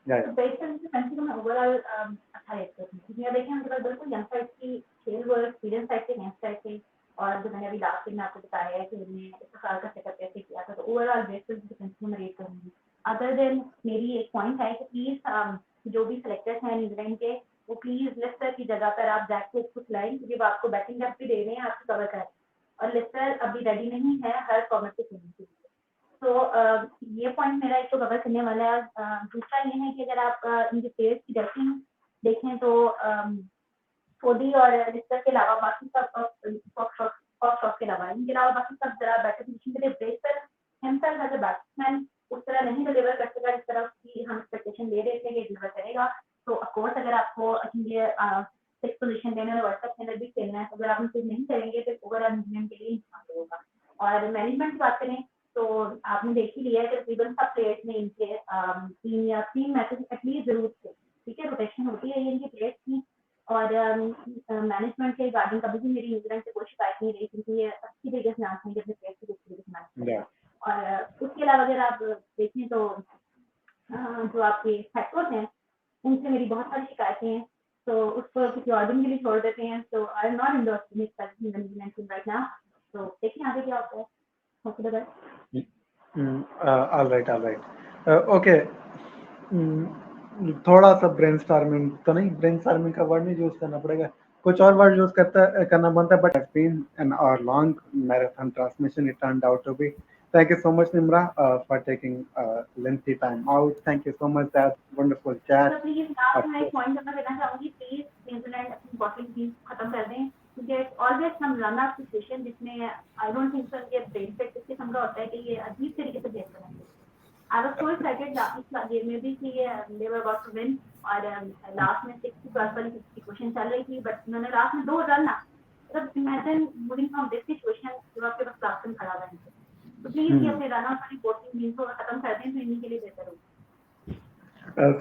या तो बेसिकली कंट्री को मैं ओवरऑल अच्छा रेट करती हूँ, क्योंकि देखें हमारे पास बिल्कुल यंग साइड की खेल वो एक्सपीरियंस साइड के यंग साइड के, और जो मैंने अभी लास्ट में आपको बताया है कि हमने इस साल का सेटअप कैसे किया था, तो ओवरऑल बेसिस कंट्री में रेट करूँगी। अदर देन मेरी एक पॉइंट है कि प्लीज जो भी सेलेक्टर्स हैं न्यूजीलैंड के, वो प्लीज लेस्टर की जगह पर आप जैक को कुछ लाइन, क्योंकि वो आपको बैटिंग डेप्थ भी दे रहे हैं, आपको कवर कर रहे हैं, और लेस्टर अभी रेडी नहीं है हर फॉर्मेट के खेलने के लिए। तो ये पॉइंट मेरा एक तो कवर करने वाला है। दूसरा ये है कि अगर आप इनके प्लेयर्स की डेप्थिंग देखें तो कोहली और लिस्टर के अलावा बाकी सब शॉट के अलावा इनके अलावा बाकी सब जरा बैटर पोजीशन के लिए Bracewell himself as a batsman उस तरह नहीं डिलीवर कर सका जिस तरह की हम एक्सपेक्टेशन ले रहे थे कि डिलीवर करेगा। तो ऑफकोर्स अगर आपको ये 6 पोजीशन देने और वर्ल्ड कप के अंदर भी खेलना है, तो अगर आप इनको नहीं करेंगे तो ओवरऑल न्यूजीलैंड के लिए नुकसान होगा। और मैनेजमेंट की बात करें तो आपने देख ही लिया है कि तकरीबन सब प्लेयर्स ने इनके 3 मैचेस एटलीस्ट जरूर थे, ठीक है, रोटेशन होती है ये इनके प्लेयर्स की। और मैनेजमेंट के रिगार्डिंग कभी भी मेरी न्यूजीलैंड से कोई शिकायत नहीं रही, क्योंकि ये अच्छी तरीके से मैच नहीं करते प्लेयर्स की तरीके से मैच। और उसके अलावा अगर आप देखें तो जो आपके फैक्टर्स हैं उनसे मेरी बहुत सारी शिकायतें हैं, तो उसको किसी और दिन के लिए छोड़ देते हैं। तो I am not endorsing New Zealand team right now, तो देखिए आगे क्या होता है। Okay bye. All right okay. थोड़ा सा ब्रेनस्टॉर्मिंग तो नहीं, ब्रेनस्टॉर्मिंग का वर्ड नहीं यूज करना पड़ेगा, कुछ और वर्ड यूज करना बनता है, but has been an hour long marathon transmission it turned out to be. Thank you so much Nimra for taking lengthy time out, thank you so much that wonderful chat. तो please last में एक point जमा करना चाहूंगी, please New Zealand अपनी bowling team खत्म कर दें, क्योंकि ऑलवेज हम रन आउट सिचुएशन जिसमें आई डोंट थिंक सो ये ब्रेन पे किस किस्म का होता है कि ये अजीब तरीके से ब्रेक करेंगे। I was so excited last game में भी कि they were about to win और last में 60 plus वाली सिचुएशन चल रही थी but उन्होंने लास्ट में 2 रन ना मतलब imagine moving from this situation जब आपके पास कैप्टन खड़ा हुआ है तो प्लीज ये अपने रन आउट वाली 14 गेम्स को खत्म कर दें तो इन्हीं के लिए बेहतर होगा.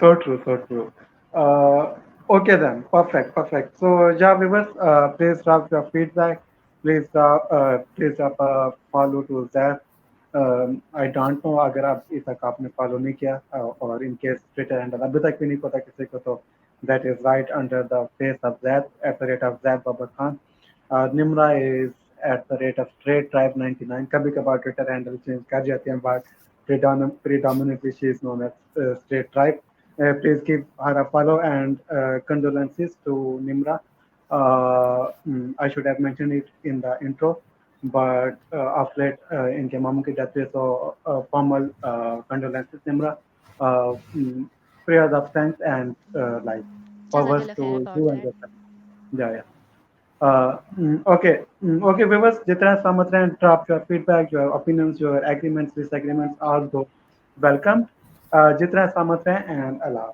So true, so true. Okay then, perfect. So yeah, viewers, please drop your feedback. Please drop a follow to Zach. I don't know अगर आप इस तक आपने follow नहीं किया और in case Twitter handle अभी तक भी नहीं पता किसी को तो that is right under the face of Zach at the rate of Zach Babar Khan. Nimra is at the rate of straight tribe 99. कभी कभार Twitter handle change कर जाती हैं but predominantly she is known as straight tribe. Please give her a follow and condolences to Nimra. I should have mentioned it in the intro, but of late इनके मामू की death हुई so formal condolences Nimra. Prayers of thanks and like powers Jazakallah to khair about you and that. your family. Yeah. Okay, viewers, जितना सहमत रहें, drop your feedback, your opinions, your agreements, disagreements, all those welcome. जितना सहमत रहें and Allah.